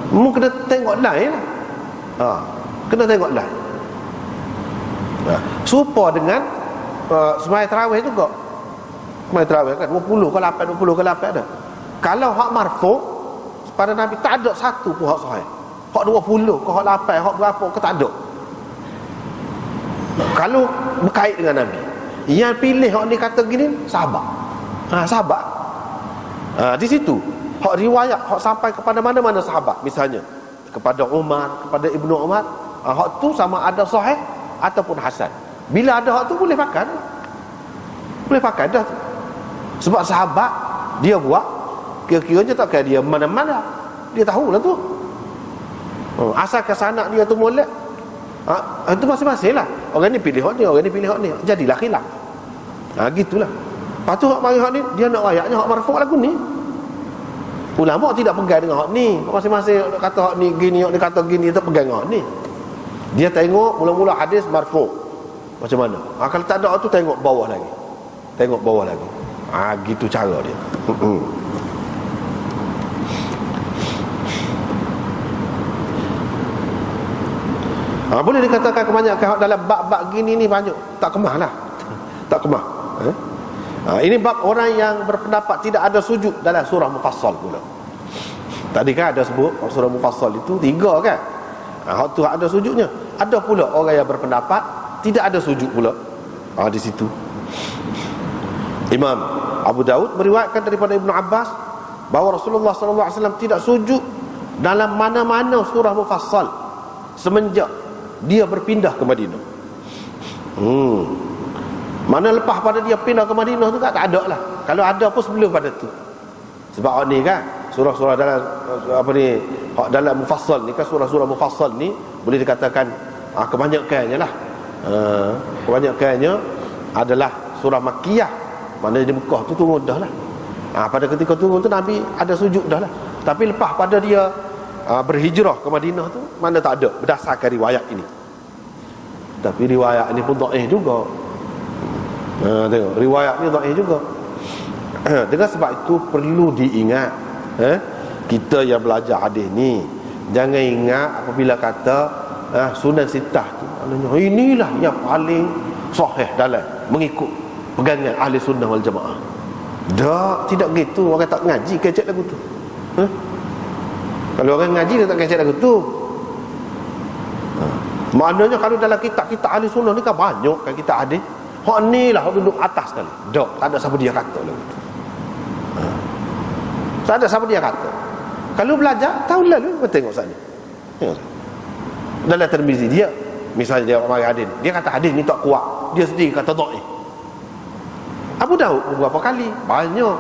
Mu kena tengok lain lah. Kena tengok lain. Serupa dengan sembahyang tarawih juga. Sembahyang tarawih kan 20 ke 8, 20 ke 8 dah. Kalau hak marfu' pada Nabi tak ada satu pun hak sahih. Hak 20 ke hak 8, hak berapa ke tak ada. Kalau berkait dengan Nabi, yang pilih hak ni kata gini, sahabat. Sahabat. Di situ hak riwayat hak sampai kepada mana-mana sahabat, misalnya kepada Umar, kepada Ibnu Umar, hak tu sama ada sahih ataupun hasan. Bila ada hak tu boleh pakai. Boleh pakai dah. Sebab sahabat dia buat kira-kiranya tak kira dia mana-mana, dia tahulah tu. Asalkan sanak dia tu molek, itu masing-masing lah. Orang ni pilih hak ni, orang ni pilih hak ni, jadilah khilaf. Gitulah. Lepas tu hak mari hak ni, dia nak ayatnya hak marfu' lagu ni. Ulama tidak pegang dengan hak ni. Masing-masing kata hak ni gini, hak ni kata gini, tak pegang dengan hak ni. Dia tengok mula-mula hadis marfu' macam mana. Kalau tak ada hak tu, tengok bawah lagi. Tengok bawah lagi. Gitu cara dia. Boleh dikatakan kebanyakan dalam bab-bab gini ni banyak tak kemah lah. Tak kemah. Ini bab orang yang berpendapat tidak ada sujud dalam surah Mufassal pula. Tadi kan ada sebut surah Mufassal itu 3 kan. Hak tu ada sujudnya. Ada pula orang yang berpendapat tidak ada sujud pula. Di situ Imam Abu Dawud meriwayatkan daripada Ibnu Abbas bahawa Rasulullah SAW tidak sujud dalam mana-mana surah Mufassal semenjak dia berpindah ke Madinah. Mana lepas pada dia pindah ke Madinah tu tak ada lah. Kalau ada pun sebelum pada tu. Sebab ni kan surah-surah dalam dalam Mufassal ni kan, surah-surah Mufassal ni boleh dikatakan kebanyakannya lah, kebanyakannya adalah surah Makkiyah. Mana di Mekah tu turun dah lah. Pada ketika turun tu Nabi ada sujud dah lah. Tapi lepas pada dia berhijrah ke Madinah tu, mana tak ada berdasarkan riwayat ini. Tapi riwayat ini pun dhaif juga. Tengok riwayat ni dhaif juga. Dengan sebab itu perlu diingat, kita yang belajar hadis ni jangan ingat apabila kata Sunan Sittah tu inilah yang paling sahih dalam mengikut pegangan ahli sunnah wal jamaah. Tidak gitu. Orang tak ngaji kecek lagu tu. Kalau orang ngaji dia tak kecek lagu tu. Maknanya kalau dalam kitab-kitab ahli sunnah ni kan banyak kan kitab hadis. Hak ni lah hak duduk atas sekali. Tak ada siapa dia kata lagu tu. Tak ada siapa dia kata. Kalau belajar tahun lalu kau tengok sana. Tengok. Dalam Tirmizi dia misalnya dia mari hadis, dia kata hadis ni tak kuat. Dia sendiri kata dhaif. Abu Daud beberapa kali banyak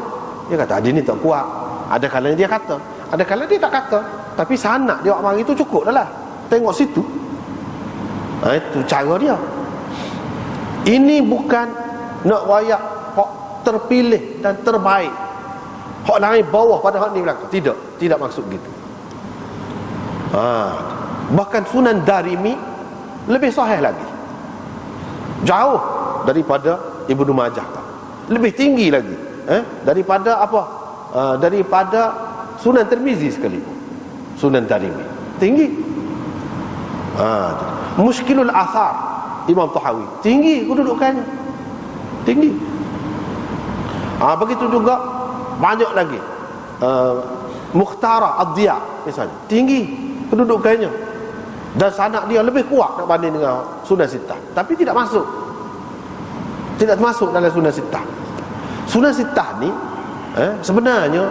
dia kata hadis ni tak kuat. Ada kalanya dia kata, ada kalanya dia tak kata. Tapi sanad dia mari itu cukup dah lah. Tengok situ. Itu cara dia. Ini bukan nak wayak hak terpilih dan terbaik, hak lain bawah pada hak ni belakang. Tidak maksud gitu. Bahkan Sunan Darimi lebih sahih lagi, jauh daripada Ibnu Majah, lebih tinggi lagi daripada apa? Daripada Sunan Tirmizi sekali. Sunan Darimi tinggi. Mushkilul Athar Imam Tahawi tinggi kedudukannya, tinggi. Begitu juga banyak lagi. Mukhtara Ad-Diya misalnya tinggi kedudukannya. dan sanad dia lebih kuat berbanding dengan Sunan Sittah, tapi tidak masuk dalam Sunan Sittah. Sunan Sittah ni sebenarnya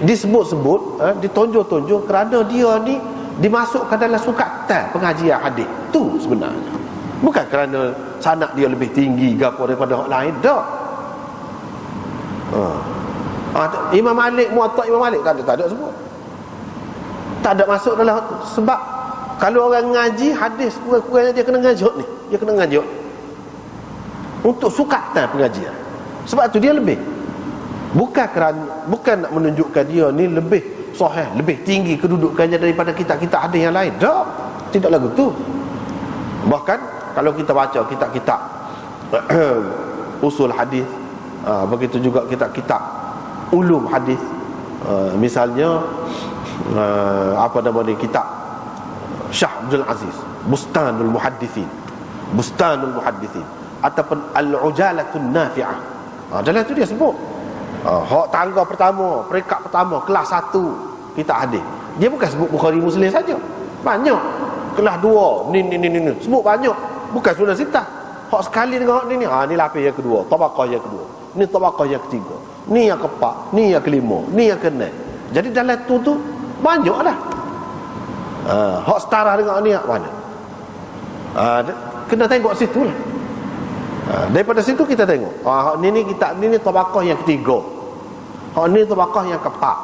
disebut-sebut, ditonjol-tonjol kerana dia ni dimasukkan dalam sukatan pengajian hadis tu sebenarnya, bukan kerana sanad dia lebih tinggi gapo daripada orang lain dah. Imam Malik, Muwatta Imam Malik tak ada sebut, tak ada masuk dalam. Sebab kalau orang ngaji hadis, kurang-kurangnya dia kena ngajut ni, dia kena ngajut untuk sukatan pengajian. Sebab tu dia lebih, bukan nak menunjukkan dia ni lebih sahih, lebih tinggi kedudukannya daripada kitab-kitab hadis yang lain. Tak, tidak lagu tu. Bahkan kalau kita baca kitab-kitab usul hadis, begitu juga kitab-kitab ulum hadis, misalnya apa nama ni, kitab Syah Abdul Aziz, Bustanul Muhaddithin ataupun Al-Ujalatun Nafi'ah, dalam tu dia sebut hak tangga pertama, peringkat pertama, kelas 1 kitab hadis. Dia bukan sebut Bukhari Muslim saja, banyak. Kelas 2 ni sebut banyak, bukan Sunan Sittah. Hak sekali dengan hak ni ni lapis yang kedua, tabaqah yang kedua, ni tabaqah yang ketiga, ni yang keempat, ni yang kelima, ni yang keenam. Jadi dalam tu banyak dah. Hak setara dengan ni hak mana? Kena tengok situ lah. Daripada situ kita tengok, hak ni kitab ni tabaqah yang ketiga, hak ni tabaqah yang keempat,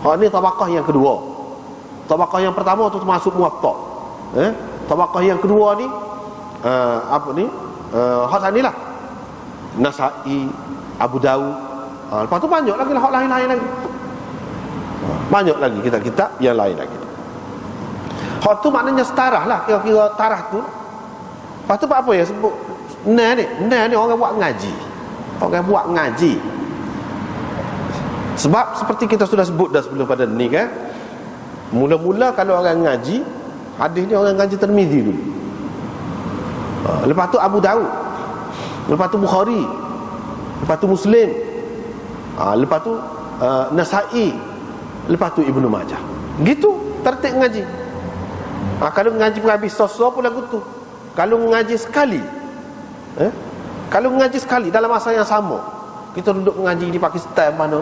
hak ni tabaqah yang kedua. Tabaqah yang pertama tu termasuk Muwatta. Tabaqah yang kedua ni apa ni? Hak sanilah Nasa'i, Abu Dawud. Lepas tu banyak lagi lah hak lain-lain lagi. Banyak lagi kitab-kitab yang lain lagi. Hak tu maknanya setarah lah, kira-kira tarah tu. Lepas tu apa ya sebut nah ni orang buat ngaji. Orang buat ngaji. Sebab seperti kita sudah sebut dah sebelum pada ni kan, mula-mula kalau orang ngaji hadis ni, orang ngaji Tirmizi dulu. Lepas tu Abu Dawud, lepas tu Bukhari, lepas tu Muslim, lepas tu Nasa'i, lepas tu Ibnu Majah. Gitu tertib ngaji. Kalau ngaji habis sosok pun lagu tu. Kalau ngaji sekali, kalau ngaji sekali dalam masa yang sama, kita duduk ngaji di Pakistan mana,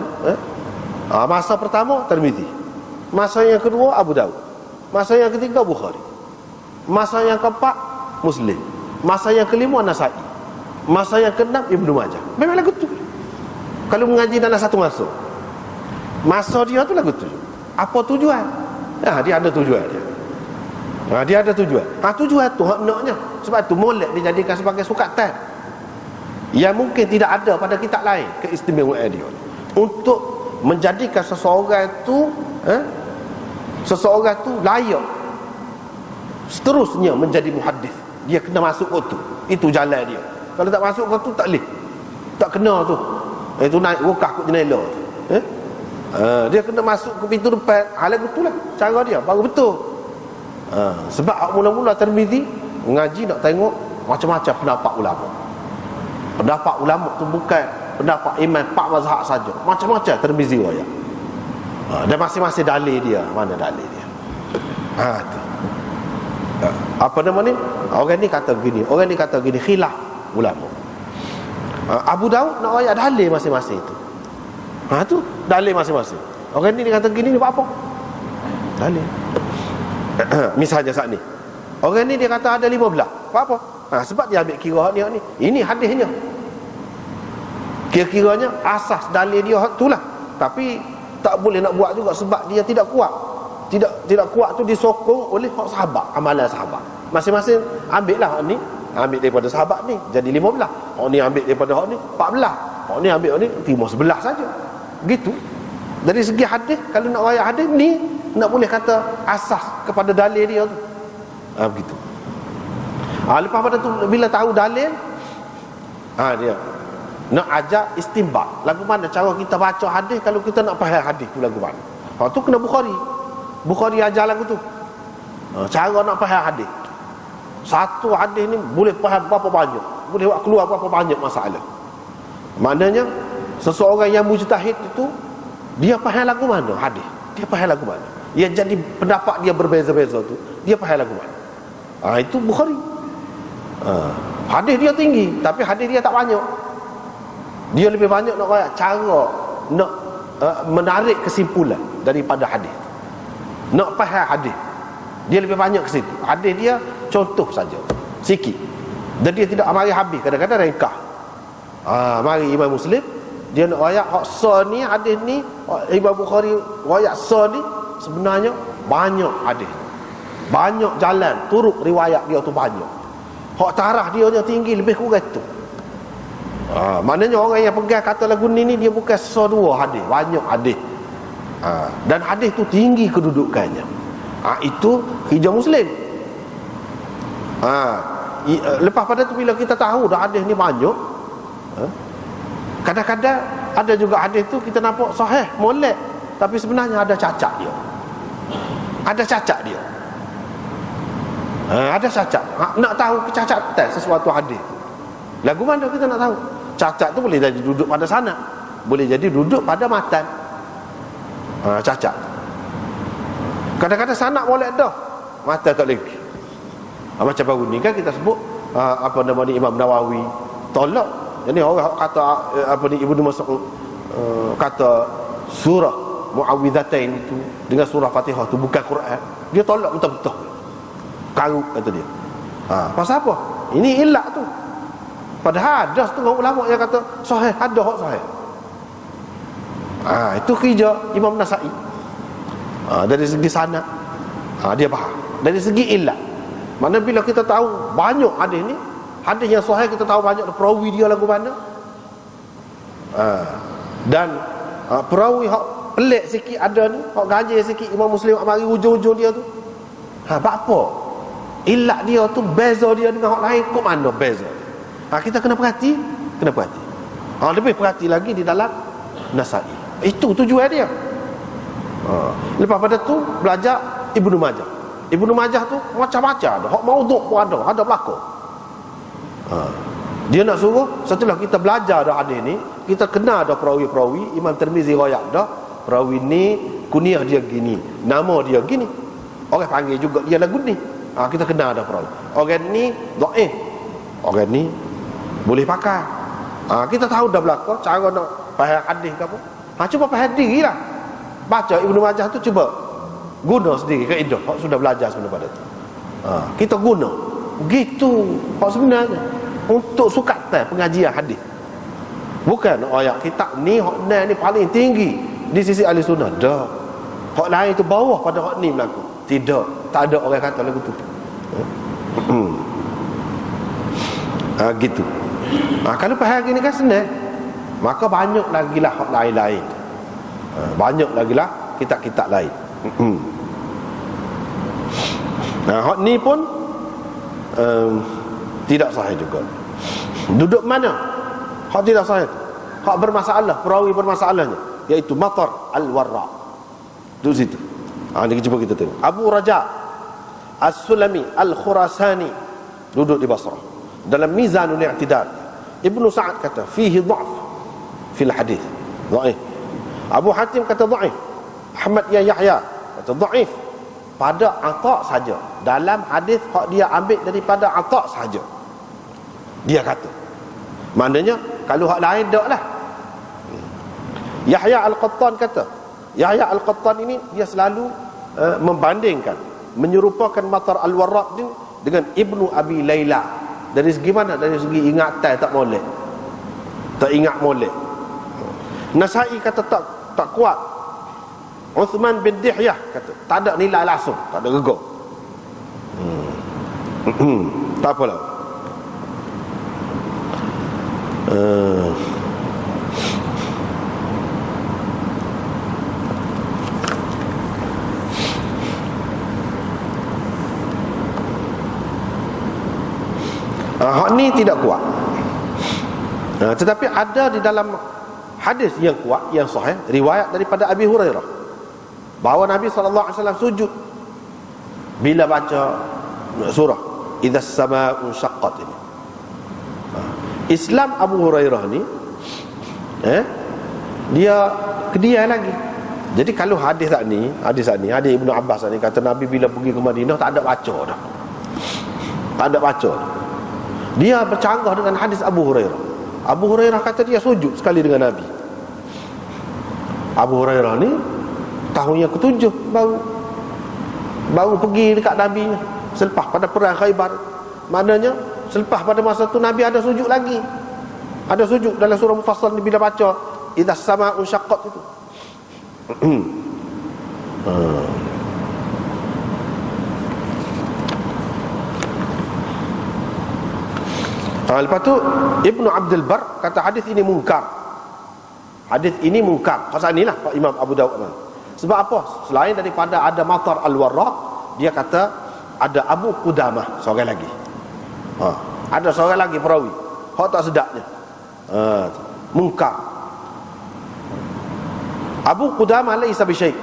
masa pertama Tirmizi, masa yang kedua Abu Dawud, masa yang ketiga Bukhari, masa yang keempat Muslim, masa yang kelima Nasa'i, masa yang keenam Ibnu Majah. Memang lagu tu. Kalau mengaji dalam satu masa dia tu lagu tu. Apa tujuan? Dia ada tujuan dia. Dia ada tujuan. Tujuan tu hak naknya. Sebab tu molek dijadikan sebagai sukatan yang mungkin tidak ada pada kitab lain, keistimewaan dia untuk menjadikan seseorang tu layak seterusnya menjadi muhaddis. Dia kena masuk ke tu. Itu jalan dia. Kalau tak masuk ke tu tak boleh. Tak kena tu. Itu naik rukah kot jendela tu. Dia kena masuk ke pintu depan. Lagu tu lah cara dia, baru betul. Sebab mula-mula Tirmizi ngaji nak tengok macam-macam pendapat ulama. Pendapat ulama tu bukan pendapat imam 4 mazhab saja. Macam-macam Tirmizi riwayat. Dan masing-masing dalil dia, mana dalil dia. Tu. Apa nama ni? Orang ni kata gini, orang ni kata gini, khilaf ulama. Abu Dawud nak ayat dalil masing-masing tu. Tu dalil masing-masing. Orang ni dia kata gini, ni buat apa? Dalil. Misalnya saat ni, orang ni dia kata ada 15. Buat apa? Sebab dia ambil kira ni. Ini hadisnya. Kira-kiranya asas dalil dia tu lah. Tapi tak boleh nak buat juga sebab dia tidak kuat. Tidak kuat tu disokong oleh hak sahabat, amalan sahabat. Masing-masing ambil lah hak ni, ambil daripada sahabat ni jadi 15. Hak ni ambil daripada hak ni 14. Hak ni ambil hak ni timur 11 saja. Gitu. Dari segi hadis, kalau nak ayat hadis ni nak boleh kata asas kepada dalil dia tu. Begitu. Lepas pada tu bila tahu dalil, dia nak ajar istinbat. Lagu mana cara kita baca hadis kalau kita nak faham hadis tu lagu mana. Tu kena Bukhari ajar lagu tu. Cara nak faham hadis. Satu hadis ni boleh faham berapa banyak, boleh buat keluar berapa banyak masalah. Maknanya seseorang yang mujtahid itu dia faham lagu mana hadis. dia faham lagu mana. Yang jadi pendapat dia berbeza-beza tu, dia faham lagu mana. Itu Bukhari. Hadis dia tinggi, tapi hadis dia tak banyak. Dia lebih banyak nak royak cara nak menarik kesimpulan daripada hadis. Nak faham hadis, dia lebih banyak ke situ. Hadis dia contoh saja, sikit. Dan dia tidak mari habis, kadang-kadang ringkas. Mari Imam Muslim, dia nak royak hak sa ni, hadis ni, Imam Bukhari royak sa ni, sebenarnya banyak hadis, banyak jalan turut riwayat dia tu banyak. Hak tarah dia tinggi, lebih kurang tu. Maknanya orang yang pegang kata lagu ni dia bukan sa dua hadis, banyak hadis. Dan hadis tu tinggi kedudukannya. Itu hijau Muslim. Lepas pada tu bila kita tahu dah hadis ni banyak, kadang-kadang ada juga hadis tu kita nampak sahih, molek, tapi sebenarnya ada cacat dia. Ada cacat dia. Ada cacat. Nak tahu kecacatan sesuatu hadis tu, lagu mana kita nak tahu? Cacat tu boleh jadi duduk pada sanad, boleh jadi duduk pada matan. Cacat. Kadang-kadang sanad molek dah, matan tak lagi. Macam baru ni kan kita sebut apa nama ni, Imam Nawawi tolak. Jadi orang kata apa ni, Ibnu Mas'ud kata surah Muawwidzatain itu dengan surah Fatihah tu bukan Quran. Dia tolak betul-betul. Karut kata dia. Pasal apa? Ini ilak tu. Padahal ada setengah ulama yang kata sahih, ada hak sahih. Itu kerja Imam Nasa'i. Dari segi sanad, dia faham. Dari segi ilak, mana bila kita tahu banyak hadis ni, hadis yang sahih kita tahu banyak perawi dia lagu mana. Dan perawi hak pelik sikit ada ni, hak ganjil sikit, Imam Muslim mari hujung-hujung dia tu. Apa? Ilak dia tu beza dia dengan hak lain, kok mana beza? Kita kena perhati, lebih perhati lagi di dalam Nasa'i. Itu tujuan dia. Lepas pada tu belajar Ibnu Majah. Ibnu Majah tu macam-macam ada, hak maudhu' pun ada berlaku. Dia nak suruh setelah kita belajar dah hadis ni, kita kenal dah perawi-perawi. Imam Tirmizi royak dah perawi ni kunyah dia gini, nama dia gini, orang panggil juga dia lagu ni. Kita kenal dah perawi. Orang ni dhaif, orang ni boleh pakai. Kita tahu dah belakang cara nak faham hadis ke apa. Cuba faham diri lah. Baca Ibnu Majah tu, cuba guna sendiri kaedah hak sudah belajar sebenarnya pada tu. Kita guna begitu hak sebenarnya untuk sukatan pengajian hadis. Bukan ayat kitab ni hak ni paling tinggi di sisi ahli sunnah. Dah. Hak lain tu bawah pada hak ni berlaku. Tidak, tak ada orang kata lagu tu. Gitu. Kalau faham gini kan senang, maka banyak lagi lah hak lain-lain. Banyak lagi lah kitab-kitab lain. Hak ni pun tidak sahih juga. Duduk mana hak tidak sahih? Hak bermasalah, perawi bermasalahnya, iaitu Matar Al-Warra. Duduk situ. Ni cuba kita tengok. Abu Raja As-Sulami Al-Khurasani duduk di Basrah. Dalam Mizanul I'tidal, Ibnu Sa'ad kata fihi dha'f fil hadis, dhaif. Abu Hatim kata dhaif. Ahmad ya Yahya kata dhaif pada Atha saja. Dalam hadis hak dia ambil daripada Atha saja, dia kata. Maknanya kalau hak lain tak lah. Yahya Al-Qattan kata, Yahya Al-Qattan ini dia selalu membandingkan, menyerupakan Matar Al-Warraq ni dengan Ibnu Abi Layla. Dari segi mana? Dari segi ingatan tak molek, tak ingat molek. Nasa'i kata tak kuat. Uthman bin Dihyah kata tak ada nilai langsung, tak ada gegar. Tak apalah. Hak ni tidak kuat. Tetapi ada di dalam hadis yang kuat, yang sahih, riwayat daripada Abi Hurairah, bahawa Nabi SAW sujud bila baca surah Idzas Samaa'u Syaqqat ini. Islam Abu Hurairah ni dia kedia lagi. Jadi kalau hadis Ibnu Abbas ni kata Nabi bila pergi ke Madinah tak ada baca dah. Tak ada baca. Dia bercanggah dengan hadis Abu Hurairah. Abu Hurairah kata dia sujud sekali dengan Nabi. Abu Hurairah ni tahun yang ke-7 baru pergi dekat Nabi selepas pada perang Khaybar. Maknanya selepas pada masa tu Nabi ada sujud lagi. Ada sujud dalam surah Mufassal ni bila baca idza sama'u syaqqat itu. Lepas tu Ibnu Abdul Bar kata hadis ini mungkar. Hadis ini mungkar. Pasal inilah Pak Imam Abu Daud. Sebab apa? Selain daripada ada Matar Al-Warraq, dia kata ada Abu Qudamah seorang lagi. Ada seorang lagi perawi. Hak tak sedapnya. Mungkar. Abu Qudamah laisa bi syai'.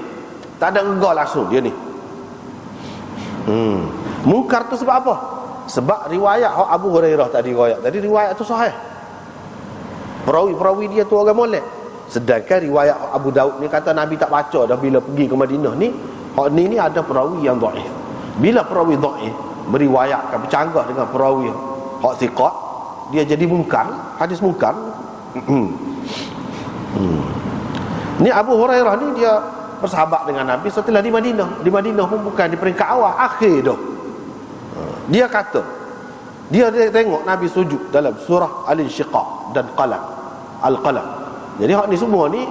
Tak ada engkau langsung dia ni. Mungkar tu sebab apa? Sebab riwayat Abu Hurairah tadi riwayat tu sahih. Perawi-perawi dia tu orang molek. Sedangkan riwayat Abu Daud ni kata Nabi tak baca dah bila pergi ke Madinah ni. Hak ni ada perawi yang dhaif. Bila perawi dhaif meriwayatkan bercanggah dengan perawi hak thiqat, dia jadi mungkar, hadis mungkar. Ni Abu Hurairah ni dia bersahabat dengan Nabi setelah di Madinah. Di Madinah pun bukan di peringkat awal, akhir dah. Dia kata dia tengok Nabi sujud dalam surah Al-Insyiqaq dan Al-Qalam. Jadi hak ni semua ni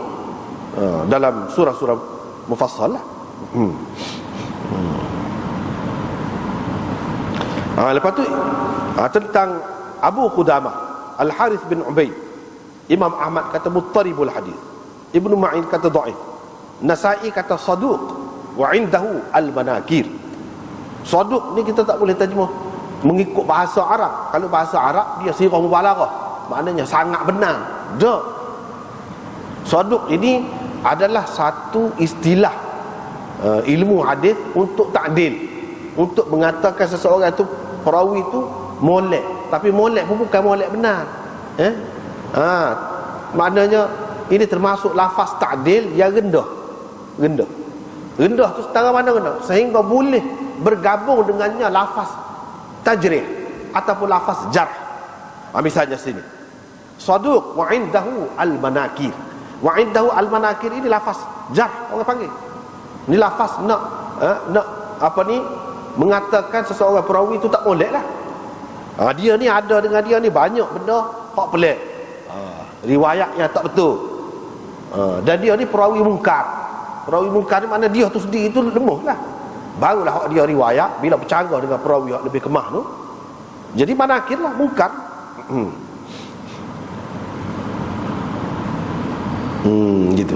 dalam surah-surah mufassal lah. Lepas tu tentang Abu Qudamah Al-Harith bin Ubaid, Imam Ahmad kata muttaribul hadis, Ibnu Ma'in kata dhaif, Nasa'i kata saduq, wa indahu al-manakir. Saduq ni kita tak boleh terjemah mengikut bahasa Arab. Kalau bahasa Arab dia sirah mubalaghah, maknanya sangat benar. Dak. Saduq ini adalah satu istilah ilmu hadis untuk ta'dil, untuk mengatakan seseorang tu perawi tu molek, tapi molek pun bukan molek benar. Maknanya ini termasuk lafaz ta'dil yang rendah. Rendah tu setara mana rendah? Sehingga boleh bergabung dengannya lafaz tajrih ataupun lafaz jarh. Misalnya sini saduq wa indahu al-manakir. Wa indahu al-manakir ini lafaz jarh orang panggil. Ini lafaz nak mengatakan seseorang perawi itu tak molek lah. Dia ni ada dengan dia ni banyak benda hak pelik. Riwayat yang tak betul. Dan dia ni perawi mungkar. Perawi mungkar ni makna dia tu sendiri tu lemah lah. Barulah hak dia riwayat bila bercanggah dengan perawi yang lebih kemah tu. Jadi manakir lah, mungkar. Gitu.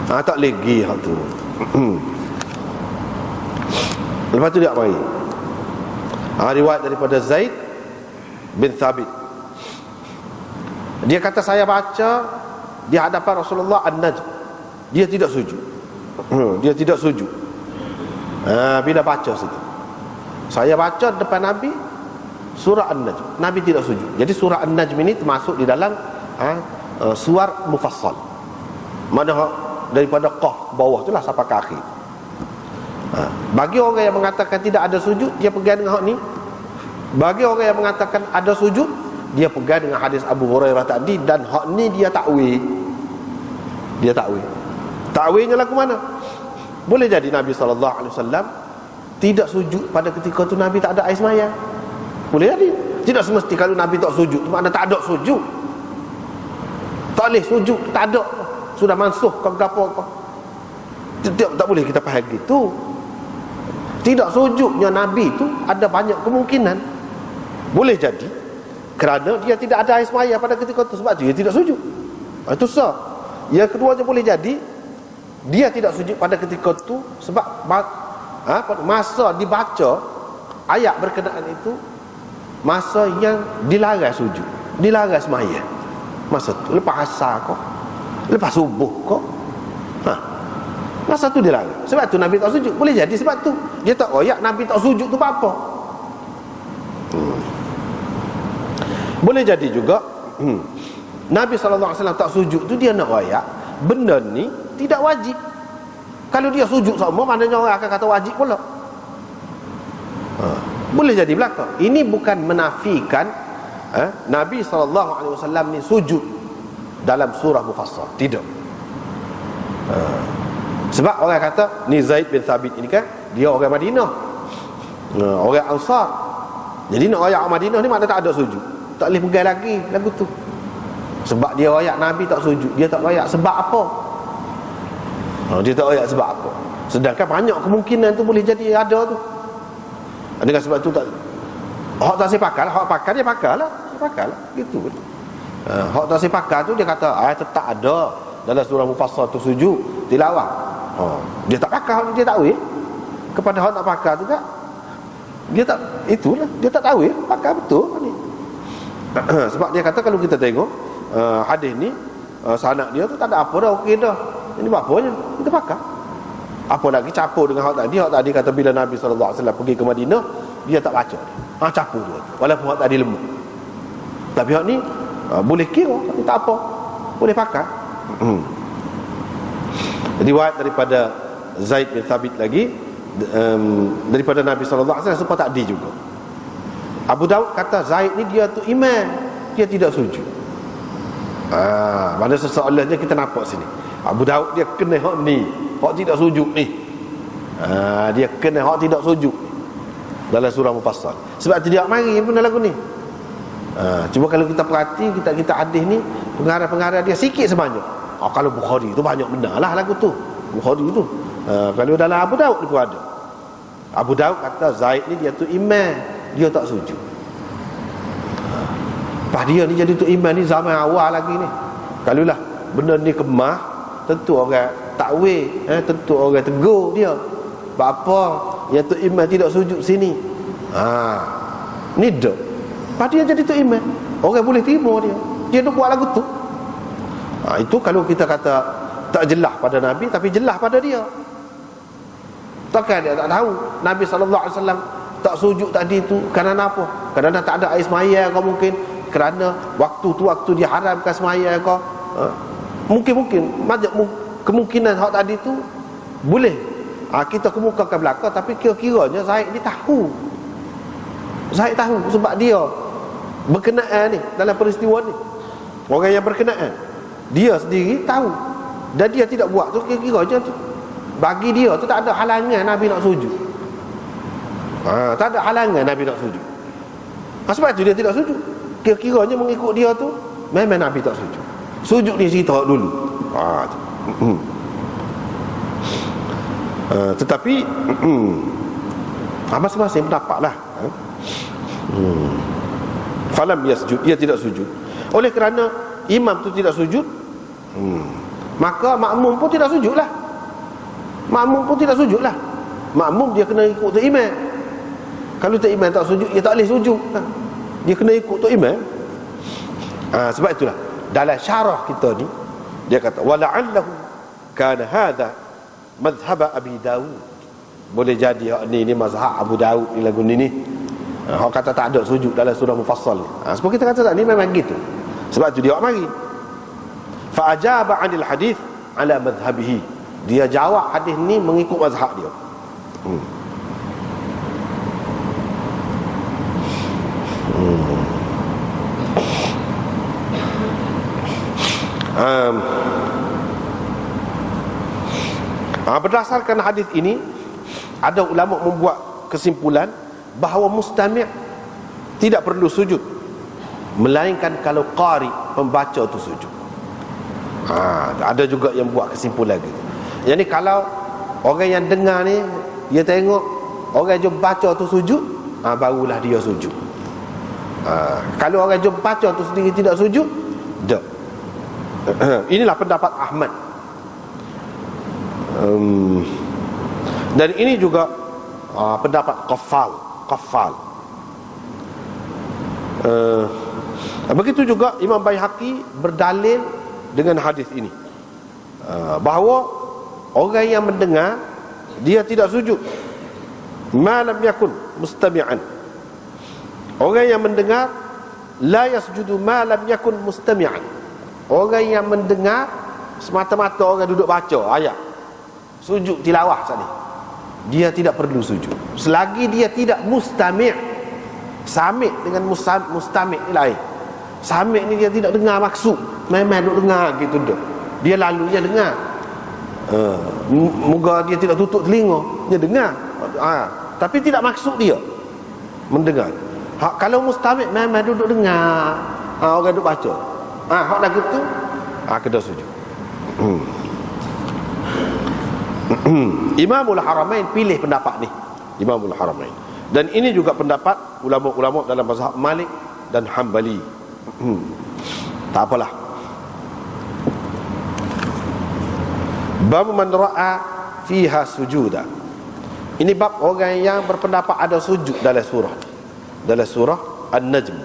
Tak lagi hak tu. Lepas tu dia mari. Riwayat daripada Zaid bin Thabit. Dia kata saya baca di hadapan Rasulullah An-Najm. Dia tidak sujud. Dia tidak sujud. Bila baca situ, saya baca depan Nabi surah An-Najm. Nabi tidak sujud. Jadi surah An-Najm ini termasuk di dalam suar mufassal. Mana daripada qaf bawah itulah sampai ke akhir. Bagi orang yang mengatakan tidak ada sujud, dia pegang dengan hak ni. Bagi orang yang mengatakan ada sujud, dia pegang dengan hadis Abu Hurairah tadi, dan hak ni dia takwil. Dia takwil. Takwilnya lah ke mana? Boleh jadi Nabi SAW tidak sujud pada ketika tu Nabi tak ada air semaya. Boleh jadi. Tidak semesti kalau Nabi tak sujud tu makna tak ada sujud. Tak boleh sujud, tak ada, sudah mansuh ke apa ke. Tak boleh kita faham gitu. Tidak sujudnya Nabi tu ada banyak kemungkinan. Boleh jadi kerana dia tidak ada air semaya pada ketika itu, sebab tu dia tidak sujud. Itu sah. Yang kedua, dia boleh jadi dia tidak sujud pada ketika itu sebab masa dibaca ayat berkenaan itu masa yang dilarang sujud, dilarang semaya. Masa tu lepas asar kok, lepas subuh kok, masa tu dilarang. Sebab tu Nabi tak sujud. Boleh jadi sebab tu dia tak royak Nabi tak sujud tu apa. Boleh jadi juga Nabi SAW tak sujud tu dia nak royak benda ni tidak wajib. Kalau dia sujud semua, maknanya orang akan kata wajib pula. Boleh jadi belaka. Ini bukan menafikan Nabi SAW ni sujud dalam surah Mufassal. Tidak. Sebab orang kata ni Zaid bin Thabit ini kan dia orang Madinah, orang Ansar. Jadi nak royak Madinah ni makna tak ada sujud, tak boleh pegang lagi lagu tu. Sebab dia royak Nabi tak sujud. Dia tak royak sebab apa? Dia tak royak sebab apa? Sedangkan banyak kemungkinan tu boleh jadi ada tu. Dengan sebab tu tak, hak tak sepakal, hak pakar dia pakar lah, gitu. Hak tak sepakal tu dia kata tetap ada dalam surah Mufassal tu sujud tilawah. Dia tak pakar, dia tak tahu kepada hak tak pakar tu kan. Dia tak, itulah, dia tak tahu pakar betul ni. Sebab dia kata kalau kita tengok hadis ni, sanad dia tu tak ada apa dah, okey dah. Ini bapanya kita pakar. Apa lagi capur dengan hak tadi kata bila Nabi SAW pergi ke Madinah, dia tak baca dia. Capur dia. Walaupun hak tadi lemah. Tapi hak ni boleh kira, tapi tak apa. Boleh pakai. Riwayat daripada Zaid bin Thabit lagi, daripada Nabi SAW supaya takdir juga. Abu Daud kata Zaid ni dia tu imam, dia tidak sujud. Pada sesoalannya kita nampak sini, Abu Daud dia kena hak ni, hak tidak sujud ni. Dia kena hak tidak sujud dalam surah Mufassal. Sebab tu dia mari pun dalam lagu ni. Cuba kalau kita perhati, kita hadis ni, pengarah-pengarah dia sikit sebanyak. Kalau Bukhari tu banyak benar lah lagu tu, Bukhari tu. Kalau dalam Abu Daud pun ada. Abu Daud kata Zaid ni dia tu imam, dia tak sujud. Pas dia ni jadi tu imam ni zaman awal lagi ni. Kalau lah benda ni kemah, tentu orang takwil, tentu orang tegur dia. Bapa yang tu imam tidak sujud sini. Ni dah. Pas dia jadi tu imam, orang boleh terima dia. Dia nak buat lagu tu. Itu kalau kita kata tak jelas pada Nabi, tapi jelas pada dia. Takkan dia tak tahu Nabi SAW tak sujud tadi tu kerana apa? Kerana tak ada air semaya ke mungkin, kerana waktu tu waktu dia haramkan semaya ke. Mungkin kemungkinan hak tadi tu boleh kita kemukakan belakang, tapi kira-kiranya Zaid ni tahu. Zaid tahu sebab dia berkenaan ni dalam peristiwa ni. Orang yang berkenaan, dia sendiri tahu, dan dia tidak buat tu, kira-kiranya tu bagi dia tu tak ada halangan Nabi nak sujud. Tak ada halangan Nabi nak sujud. Sebab tu dia tidak sujud. Kira-kiranya mengikut dia tu memang Nabi tak sujud. Sujud ni cerita dulu. Tetapi masing-masing pendapat lah. Falam yasjud, dia tidak sujud. Oleh kerana imam tu tidak sujud, maka makmum pun tidak sujud lah. Makmum dia kena ikut tu imam. Kalau tu imam tak sujud, dia tak boleh sujud. Dia kena ikut tu imam. Sebab itulah dalam syarah kita ni dia kata wala'allahu kana hadha madhhab Abi Daud. Boleh jadi ni mazhab Abu Daud ni lagu ni. Hak kata tak ada sujud dalam surah Mufassal. Sebab kita kata tak ni memang gitu. Sebab tu dia mari fa ajaba 'anil hadis ala madhhabihi. Dia jawab hadis ni mengikut mazhab dia. Berdasarkan hadis ini, ada ulama membuat kesimpulan bahawa mustami' tidak perlu sujud, melainkan kalau qari, pembaca tu sujud. Ada juga yang buat kesimpulan gitu. Jadi kalau orang yang dengar ni, dia tengok orang yang baca tu sujud, barulah dia sujud. Kalau orang yang baca tu sendiri tidak sujud, tak. Inilah pendapat Ahmad. Dan ini juga pendapat Qaffal. Begitu juga Imam Baihaqi berdalil dengan hadis ini, bahawa orang yang mendengar dia tidak sujud ma lam yakun mustami'an. Orang yang mendengar la yasjudu ma lam yakun mustami'an. Orang yang mendengar semata-mata orang duduk baca ayat, sujud tilawah saat ni, dia tidak perlu sujud selagi dia tidak mustami'. Sami' dengan mustami' ni lain. Sami' ni dia tidak dengar maksud, main-main duk dengar gitu dah. Dia lalu je dengar. Moga dia tidak tutup telinga, dia dengar. Tapi tidak maksud dia mendengar. Kalau mustami' main-main duduk dengar, orang duk baca. Hak dah gitu, kena sujud. Imamul Haramain pilih pendapat ni, Imamul Haramain. Dan ini juga pendapat ulama-ulama dalam mazhab Malik dan Hambali. Tak apalah. Bab man ra'a fiha sujuda. Ini bab orang yang berpendapat ada sujud dalam surah, dalam surah An-Najm.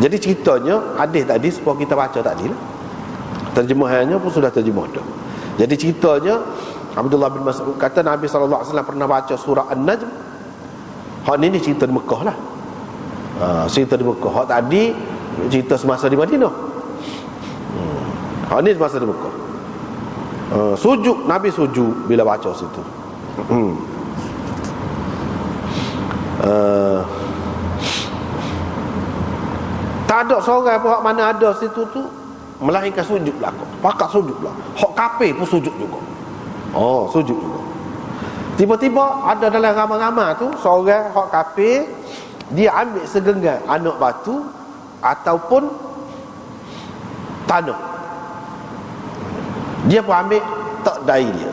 Jadi ceritanya hadis tadi sebab kita baca tadi lah, terjemahannya pun sudah terjemah dah. Jadi ceritanya Abdullah bin Mas'ud kata Nabi SAW pernah baca surah An-Najm. Hak ni cerita di Mekah lah. Cerita di Mekah. Hak tadi cerita semasa di Madinah. Hak ni semasa di Mekah. Sujud, Nabi sujud bila baca situ. Tak ada seorang pun hak mana ada situ tu melainkan sujud belakang. Pakat sujud belakang. Hak kafir pun sujud juga. Sujud juga. Tiba-tiba ada dalam ramai-ramai tu seorang hak kafir, dia ambil segenggam anak batu ataupun tanah. Dia pun ambil, tak dai dia,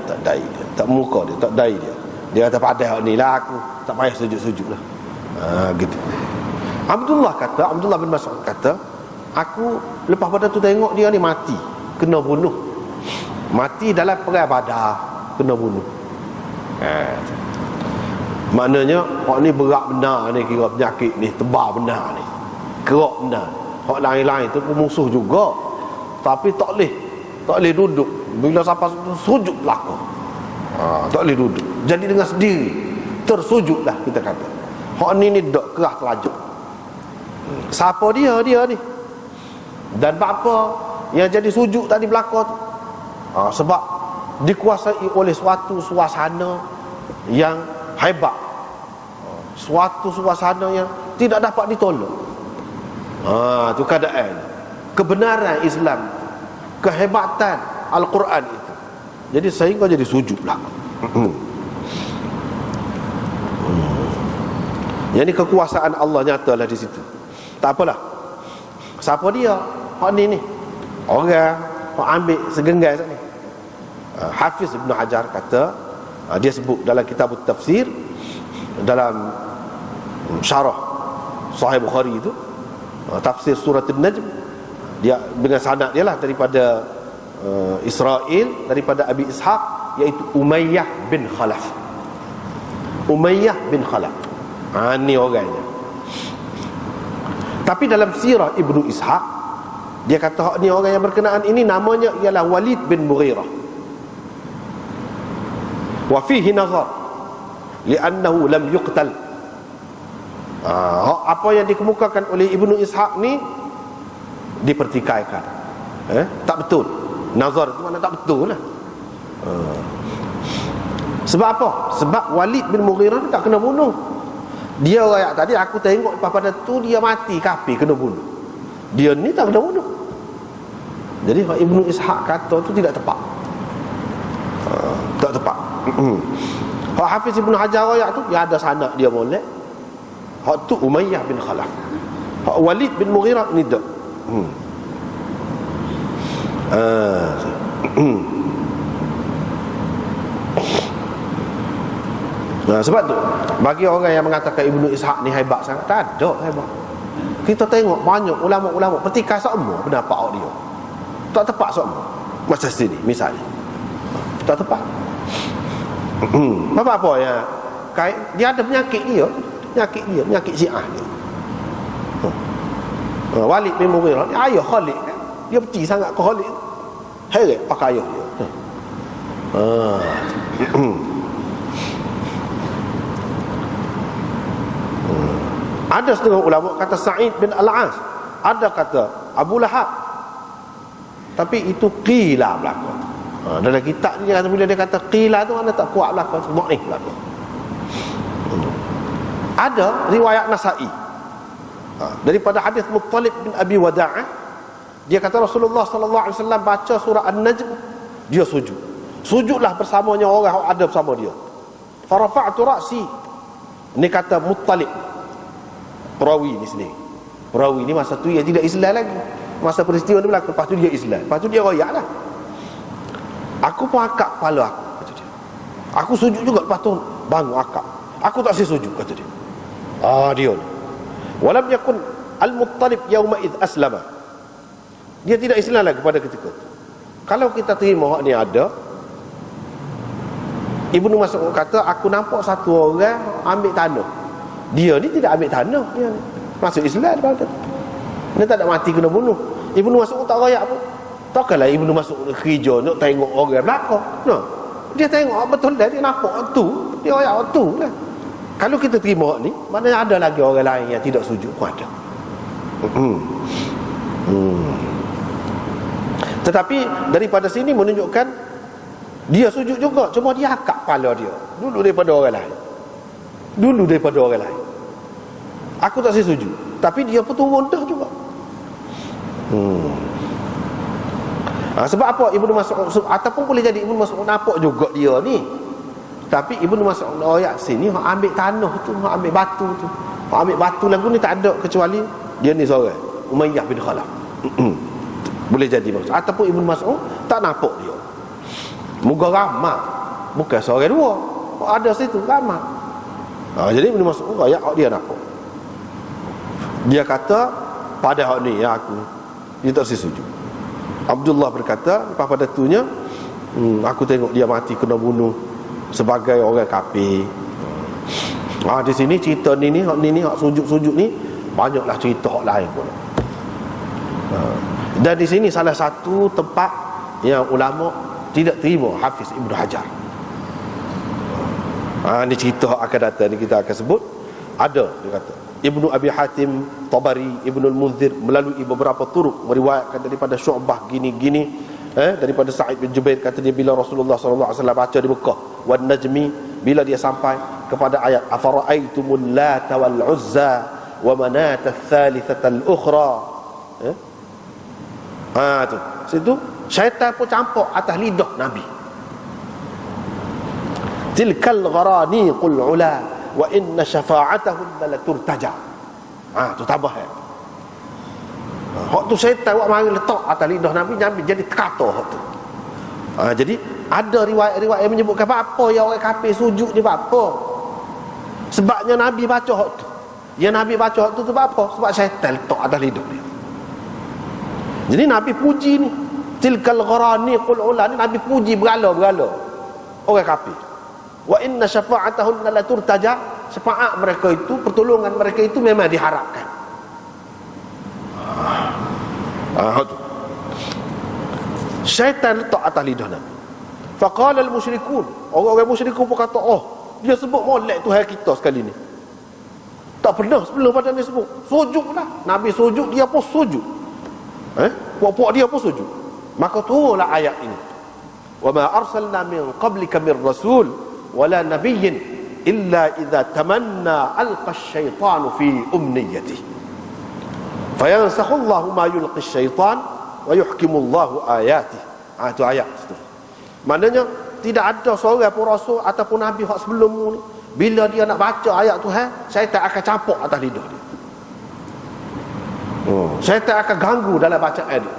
tak muka dia, tak dai dia. Dia kata padah hak ni lah, aku tak payah sujud-sujud lah. Gitu. Abdullah bin Mas'ud kata, aku lepas pada tu tengok dia ni mati, kena bunuh. Mati dalam perang Badar, kena bunuh. Maknanya hak ni berat benar ni, kira penyakit ni tebal benar ni, kerak benar. Hak lain-lain tu pun musuh juga, tapi tak boleh duduk bila sampai sujud belakang. Tak boleh duduk, jadi dengan sendiri tersujudlah kita kata. Hak ni dak kerah terajak. Siapa dia ni, dan apa yang jadi sujud tadi belakang tu? Sebab dikuasai oleh suatu suasana yang hebat, suatu suasana yang tidak dapat ditolak. Tu keadaan kebenaran Islam, kehebatan Al-Quran itu. Jadi sehingga jadi sujud belakang. Yang ni kekuasaan Allah nyatalah di situ. Tak apalah. Siapa dia? Hak ni orang hak ambil segenggam ni. Hafiz Ibn Hajar kata, dia sebut dalam kitab tafsir, dalam syarah Sahih Bukhari itu, tafsir surah An-Najm, dia dengan sanad dia lah daripada Israel, daripada Abi Ishaq, iaitu Umayyah bin Khalaf. Umayyah bin Khalaf. Ni orangnya. Tapi dalam sirah Ibnu Ishaq, dia kata hak ni orang yang berkenaan ini namanya ialah Walid bin Mughirah. Wa fihi nazar li'annahu lam yuqtal. Apa yang dikemukakan oleh Ibnu Ishaq ni dipertikaikan. Tak betul. Nazar itu mana tak betul lah. Sebab apa? Sebab Walid bin Mughirah ni tak kena bunuh. Dia orang tadi aku tengok pada tu dia mati kafir, kena bunuh. Dia ni tak kena bunuh. Jadi Ibnu Ishaq kata tu tidak tepat. Tak tepat. Hak Hafiz Ibn Hajar ayat tu dia ada sanad dia molek. Hak tu Umayyah bin Khalaf. Hak Walid bin Mughirah ni tak. Sebab tu bagi orang yang mengatakan Ibnu Ishaq ni hebat sangat, tak ada hebat. Kita tengok banyak ulama-ulama petikai semua pendapat dia tak tepat semua. Macam sini misalnya tak tepat. Apa ya, dia ada penyakit dia, penyakit Syiah dia. Walid bin Mughirah dia ayah Khalid kan? Dia benci sangat ke Khalid. Heret pakai ayah dia. Ada setengah ulama kata Sa'id bin Al-As, ada kata Abu Lahab. Tapi itu qila berlaku. Dalam kitab ni dia kata, bila dia kata qila tu mana tak kuat berlaku, dhaif berlaku. Ada riwayat Nasa'i daripada hadis Muttalib bin Abi Wada'ah, dia kata Rasulullah sallallahu alaihi wasallam baca surah An-Najm, dia sujud. Sujudlah bersamanya orang yang ada bersama dia. Farafa'tu ra'si. Ni kata Muttalib, perawi ni sendiri. Perawi ni masa tu dia tidak Islam lagi. Masa peristiwa ni berlaku, lepas tu dia Islam. Lepas tu dia royak lah. Aku pun akak kepala aku, kata dia. Aku sujud juga, lepas tu bangun akak. Aku tak boleh sujud, kata dia. Dia ni. Walam yakun Al-Muttalib yauma id aslama. Dia tidak Islam lagi pada ketika itu. Kalau kita terima hak ni ada, Ibnu Mas'ud kata, aku nampak satu orang ambil tanah. Dia ni tidak ambil tanah, dia ni masuk Islam dia kata. Dia tak ada mati kena bunuh. Ibnu Mas'ud tak royak pun. Takkanlah Ibnu Mas'ud kerja nak tengok orang belakang. No. Dia tengok betul dah, dia nampak tu, dia royak tu lah. Kalau kita terima hak ni, maknanya ada lagi orang lain yang tidak sujud pun ada. Tetapi daripada sini menunjukkan dia sujud juga, cuma dia akak kepala dia dulu daripada orang lain. Dulu daripada orang lain. Aku tak saya sujud, tapi dia pun turun dah juga. Sebab apa Ibnu Mas'ud, ataupun boleh jadi Ibnu Mas'ud nampak juga dia ni, tapi Ibnu Mas'ud royak sini hak ambil tanah tu, hak ambil batu tu, hak ambil batu lagu ni tak ada kecuali dia ni seorang, Umayyah bin Khalaf. Boleh jadi maksud. Ataupun Ibnu Mas'ud tak nampak dia. Moga ramai, bukan seorang dua, ada situ ramai. Jadi Ibnu Mas'ud royak dia nampak. Dia kata pada hak ni yang aku, dia tak sujud. Abdullah berkata, lepas pada tunya, aku tengok dia mati kena bunuh sebagai orang kafir. Di sini cerita ni hak sujud-sujud ni banyaklah cerita hak lain pun. Dan di sini salah satu tempat yang ulama tidak terima Hafiz Ibnu Hajar. Ni cerita akan datang ni kita akan sebut. Ada dia kata Ibnu Abi Hatim, Tabari, Ibnu Al-Munzir melalui beberapa turuk meriwayatkan daripada Syu'bah gini-gini, daripada Sa'id bin Jubair kata dia bila Rasulullah sallallahu alaihi wasallam baca di Mekah wan najmi, bila dia sampai kepada ayat afara'aitumul lata wal uzza wa manat ats-tsalitsata al-ukhra, tu situ syaitan pun campur atas lidah Nabi. Tilkal gharaniqul ula wa inna syafa'atahunna la turtaja. Tu tambah hak tu syaitan buat mari letak atas lidah Nabi, jadi terkata hak tu. Jadi ada riwayat-riwayat yang menyebutkan apa yang orang kafir sujud ni apa. Sebabnya Nabi baca hak tu. Yang Nabi baca hak tu sebab apa? Sebab syaitan letak atas lidah dia. Jadi Nabi puji ni, tilkal gharaniqul ula ni, Nabi puji berala-berala orang kafir. Wa inna syafa'atahunna la turtaja, syafaat mereka itu, pertolongan mereka itu memang diharapkan. Syaitan letak atas lidah Nabi. Faqala al-musyrikun, orang-orang musyrikun pun kata, dia sebut molek Tuhan kita sekali ni. Tak pernah sebelum pada ni sebut. Sujudlah. Nabi sujud, dia pun sujud. Puak-puak dia pun sujud. Maka turunlah ayat ini. Wa ma arsalna min qablika min rasul wala nabiyyin illa idza tamanna alqa asy-syaitanu fi umniyatihi fayansakhu Allahu ma yulqi asy-syaitan wa yuhkimu Allahu ayatihi. Itu ayat itu. Maknanya tidak ada seorang pun rasul ataupun nabi hak sebelum ni, bila dia nak baca ayat Tuhan, syaitan akan campur atas lidah dia. Syaitan akan ganggu dalam bacaan dia.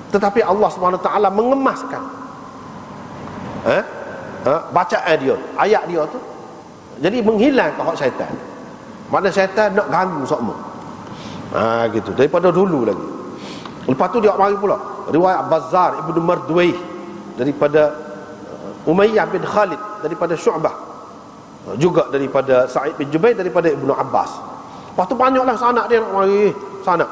Tetapi Allah SWT mengemaskan bacaan dia, ayat dia tu, jadi menghilangkan hak syaitan. Mana syaitan nak ganggu semua. Gitu. Daripada dulu lagi. Lepas tu dia mari pula riwayat Bazzar Ibnu Mardwayh daripada Umayyah bin Khalid, daripada Syu'bah, juga daripada Sa'id bin Jubair, daripada Ibnu Abbas. Lepas tu banyaklah sanak dia nak mari sanak.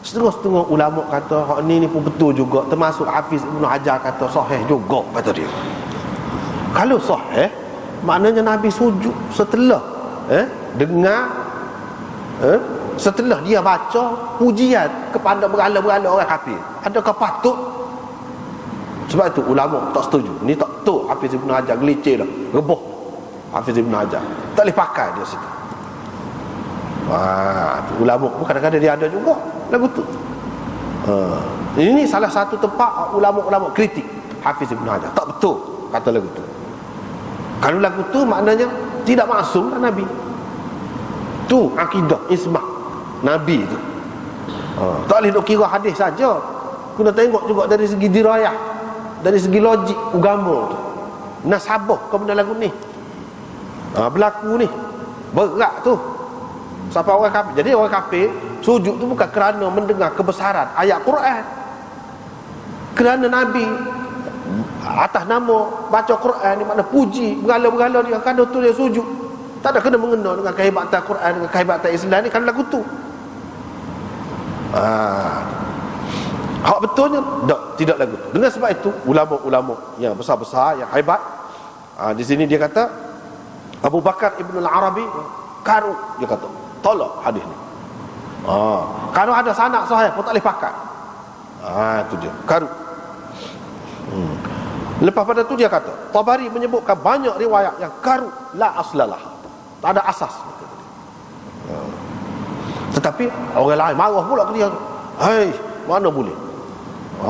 Setengah-setengah ulama kata hak ni pun betul juga, termasuk Hafiz Ibnu Hajar kata sahih juga, kata dia. Kalau sahih, maknanya Nabi sujud setelah dengar Setelah dia baca pujian kepada berhala-berhala orang kafir, adakah patut? Sebab itu ulama tak setuju. Ni tak betul. Hafiz Ibn Hajar gelicir dah, reboh Hafiz Ibn Hajar, tak boleh pakai dia situ. Ulama pun kadang-kadang dia ada juga lagu tu. Ini salah satu tempat ulama-ulama kritik Hafiz Ibn Hajar. Tak betul kata lagu tu. Kalau lagu tu maknanya tidak maksum kan Nabi. Tu akidah ismah Nabi tu. Tak boleh nak kira hadis saja. Kena tengok juga dari segi dirayah, dari segi logik agama tu. Nasabah kepada lagu ni. Berlaku ni berat tu. Sampai orang kafir. Jadi orang kafir sujud tu bukan kerana mendengar kebesaran ayat Quran, kerana Nabi atas nama baca Quran ni makna puji berhala-berhala dia, kan tu dia sujud. Tak ada kena mengena dengan kehebatan Quran, dengan kehebatan Islam ni, kan lagu tu. Hak betulnya tidak lagu tu. Dengan sebab itu ulama-ulama yang besar-besar, yang hebat, di sini dia kata Abu Bakar Ibn Al-Arabi karu, dia kata tolak hadis ni. Kalau ada sanad sahih pun tak boleh pakai. Itu dia karu. Lepas pada tu dia kata Tabari menyebutkan banyak riwayat yang karu la aslalah, tak ada asas. Tetapi orang lain marah pula ke dia. Hai, mana boleh?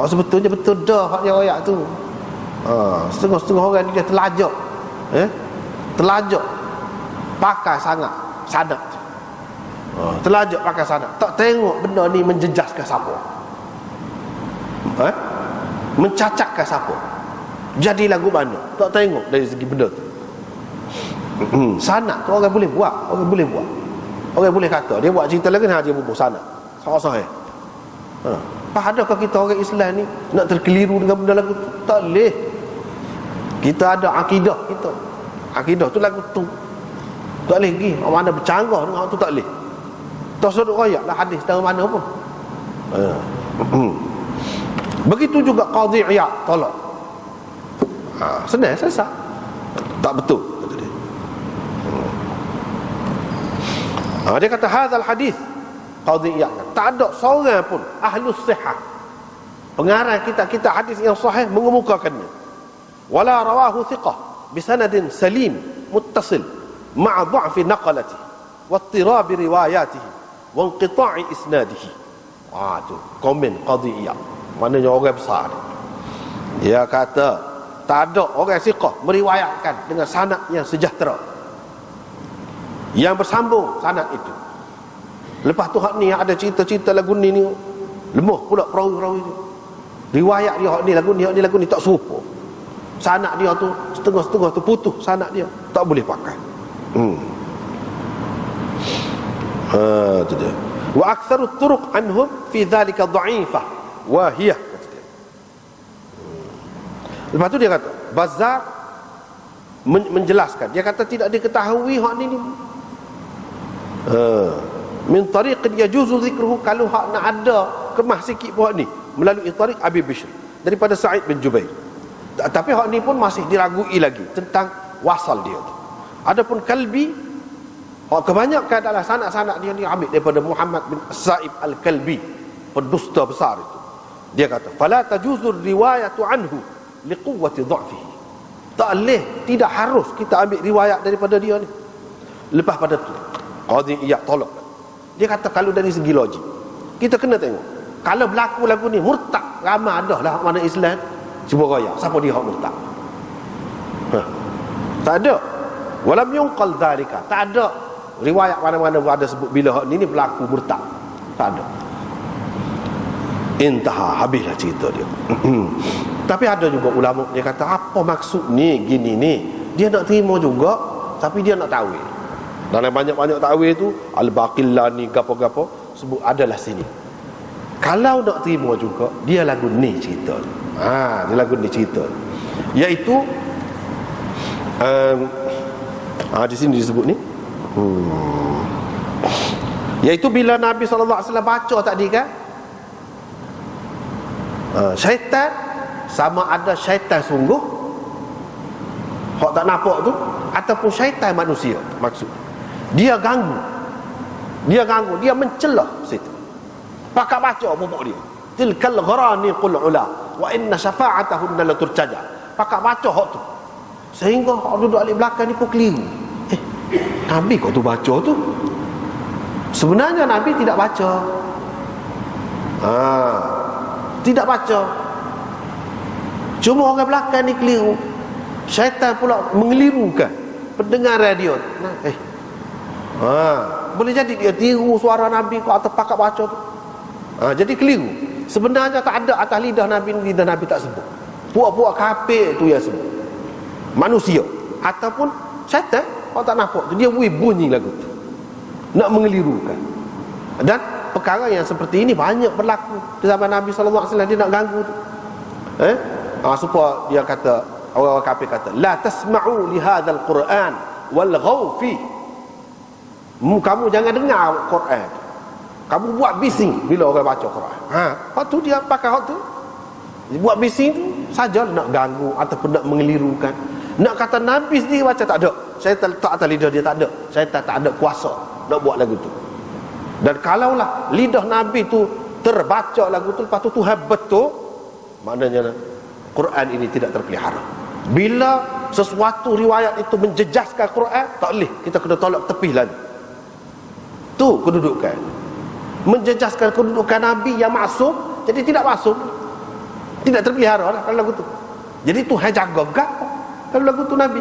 Sebetulnya betul dah hak dia ayat tu. Setengah-setengah orang dia terlajak. Terlajak pakai sangat sanad. Terlajak pakai sanad. Tak tengok benda ni menjejaskan siapa. Mencacatkan siapa. Jadi lagu mana? Tak tengok dari segi benda tu. Sanad tu orang boleh buat, orang boleh buat. Orang boleh kata dia buat cerita lagi dia bubuh sanad. Sahih. Adakah kita orang Islam ni nak terkeliru dengan benda lagu tu? Tak boleh. Kita ada akidah kita. Akidah tu lagu tu. Tak boleh pergi mana bercanggah dengan orang tu, tak boleh. Tak sudut royak lah hadis dari mana pun. Begitu juga Qadhi Iyad tolak. Senang selesai. Tak betul kata dia. Dia kata hadzal hadis Qadhi Iyad, tak ada seorang pun ahlus sihah, pengarang kita hadis yang sahih mengemukakannya. Wala rawahu thiqah bisanadin salim muttasil ma'a dha'fi naqalati wa ittirab riwayatihi wa inqita'i isnadihi. Tu komen Qadhi Iyad, maknanya orang besar dia kata tak ada orang thiqah meriwayatkan dengan sanad yang sejahtera, yang bersambung sanad itu. Lepas tu hak ni ada cerita-cerita lagu ni lemah pula perawi-perawi ni. Riwayat dia hak ni lagu ni tak serupa. Sanad dia tu setengah-setengah tu putus sanad dia, tak boleh pakai. Tu dia. Wa aktsaru turuq anhum fi dhalika dha'ifah wa hiya. Lepas tu dia kata Bazzar menjelaskan, dia kata tidak diketahui hak ni min tariqin yajuzu zikruhu, kalau hak nak ada kemah sikit buat ni melalui tariq Abi Bishr daripada Sa'id bin Jubair. Tapi hak ni pun masih diragui lagi tentang wasal dia tu. Adapun Kalbi, kebanyakan adalah sanad-sanad dia ni ambil daripada Muhammad bin Sa'ib al-Kalbi, pendusta besar itu. Dia kata fala tajuzur riwayatu anhu liquwwati dha'fihi, tak boleh, tidak harus kita ambil riwayat daripada dia ni. Lepas pada tu Qadhi Iyad tolak. Dia kata kalau dari segi logik kita kena tengok, kalau berlaku lagu ni murtad, ramai dah lah mana Islam cuba raya siapa dia hak murtad. Tak ada. Walam yunqal dzalika, tak ada riwayat mana-mana ada sebut bila hak ni berlaku murtad, tak ada. Intaha, habislah cerita dia. Tapi ada juga ulama dia kata apa maksud ni gini ni, dia nak terima juga tapi dia nak takwil. Dalam banyak-banyak takwil tu Al-Baqillani gapo-gapo sebut adalah sini. Kalau nak terima juga dia lagu ni cerita. Dia lagu ni cerita. Iaitu di sini disebut ni. Iaitu bila Nabi SAW baca tadi kan, syaitan, sama ada syaitan sungguh hak tak nampak tu ataupun syaitan manusia, maksud dia ganggu Dia ganggu, dia mencelah situ. Pakak baca pupuk dia. Tilkal gharani qul ula wa inna syafa'atahunna la turtaja. Pakak baca hak tu. Sehingga hak duduk alik belakang ni pun keliru. Nabi kau tu baca tu. Sebenarnya Nabi tidak baca. Tidak baca. Cuma orang belakang ni keliru. Syaitan pula mengelirukan pendengar radio. Boleh jadi dia tiru suara Nabi kau atau pakak baca tu. Jadi keliru. Sebenarnya tak ada atas lidah Nabi tak sebut. Puak-puak kafir tu yang sebut. Manusia ataupun syaitan, kau tak nampak tu, dia bunyi lagu tu nak mengelirukan. Dan perkara yang seperti ini banyak berlaku di zaman Nabi SAW. Dia nak ganggu tu. Supaya dia kata, orang-orang kafir kata, la tasma'u li hadzal Quran walghaw fi. Kamu jangan dengar Quran. Kamu buat bising bila orang baca Quran. Hak tu dia pakai hak tu. Dia buat bising tu saja nak ganggu ataupun nak mengelirukan. Nak kata Nabi sendiri baca, tak ada. Saya tak atas lidah dia, tak ada. Saya tak ada kuasa nak buat lagu tu. Dan kalaulah lidah Nabi tu terbaca lagu tu, lepas tu Tuhan betul, maknanya Quran ini tidak terpelihara. Bila sesuatu riwayat itu menjejaskan Quran, tak boleh, kita kena tolak tepi lagi. Tu kedudukan. Menjejaskan kedudukan Nabi yang maksum, jadi tidak maksum, tidak terpelihara lah kalau lagu tu. Jadi Tuhan jaga gak kalau lagu tu Nabi.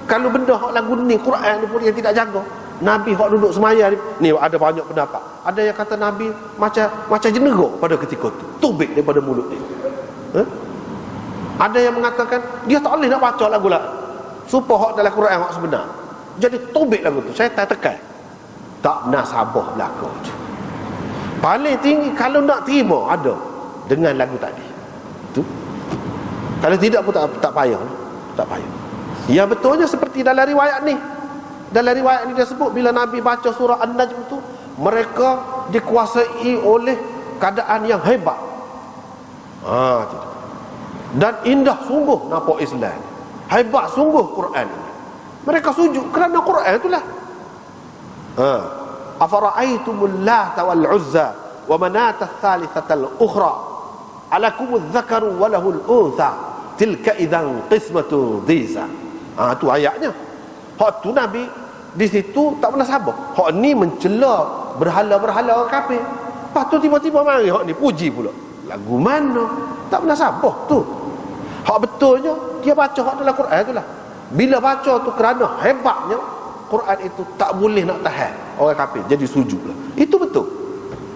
Kalau benda hak lagu ni Quran ni pun yang tidak jaga. Nabi hak duduk semaya ni ada banyak pendapat. Ada yang kata Nabi macam jenera pada ketika tu, tubik daripada mulut dia. Ada yang mengatakan dia tak boleh nak baca lagu lah supaya hak dalam Quran hak sebenar. Jadi tubik lagu tu, syaitan tekan. Tak nasabah belaka tu. Paling tinggi kalau nak terima ada dengan lagu tadi. Tu. Kalau tidak pun tak payah. Tak payah. Yang betulnya seperti dalam riwayat ni. Dalam riwayat ni dia sebut bila Nabi baca surah An-Najm tu, mereka dikuasai oleh keadaan yang hebat. Dan indah sungguh nampak Islam. Hebat sungguh Quran ini. Mereka sujud kerana Quran itulah. Afara'aitumul Lata wal Uzza wa manata tsalitsatal ukhra alakumudz dzakaru wa lahul untha tilka idzan qismatun dhiza. Tu ayatnya. Hak tu Nabi di situ tak pernah sabar. Hak ni mencela berhala-berhala orang kafir. Lepas tu tiba-tiba mari hak ni puji pula. Lagu mana? Tak pernah sabar tu. Hak betulnya dia baca hak dalam Quran itulah. Bila baca tu kerana hebatnya Quran itu tak boleh nak tahan orang kafir, jadi sujudlah. Itu betul.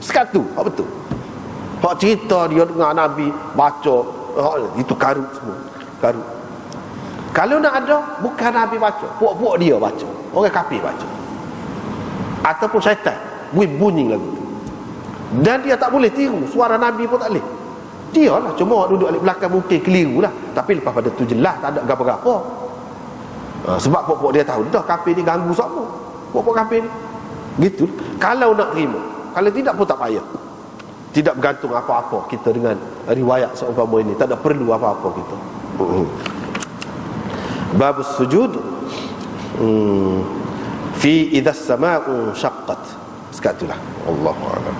Sekatu, hak betul. Hak cerita dia dengar Nabi baca, itu karut semua. Karut. Kalau nak ada, bukan Nabi baca, puak-puak dia baca, orang kafir baca. Ataupun syaitan bunyi lagu tu. Dan dia tak boleh tiru, suara Nabi pun tak boleh. Dia lah, cuma duduk di belakang mungkin keliru lah. Tapi lepas pada tu jelas tak ada apa-apa. Sebab puak-puak dia tahu dah kafir ni ganggu semua. Puak-puak kafir ni gitu. Kalau nak terima, kalau tidak pun tak payah. Tidak bergantung apa-apa kita dengan riwayat seumpama ini. Tak ada perlu apa-apa kita. Bab sujud fi idza as-samaa'u syaqqat. Sekatulah. Allahu a'lam.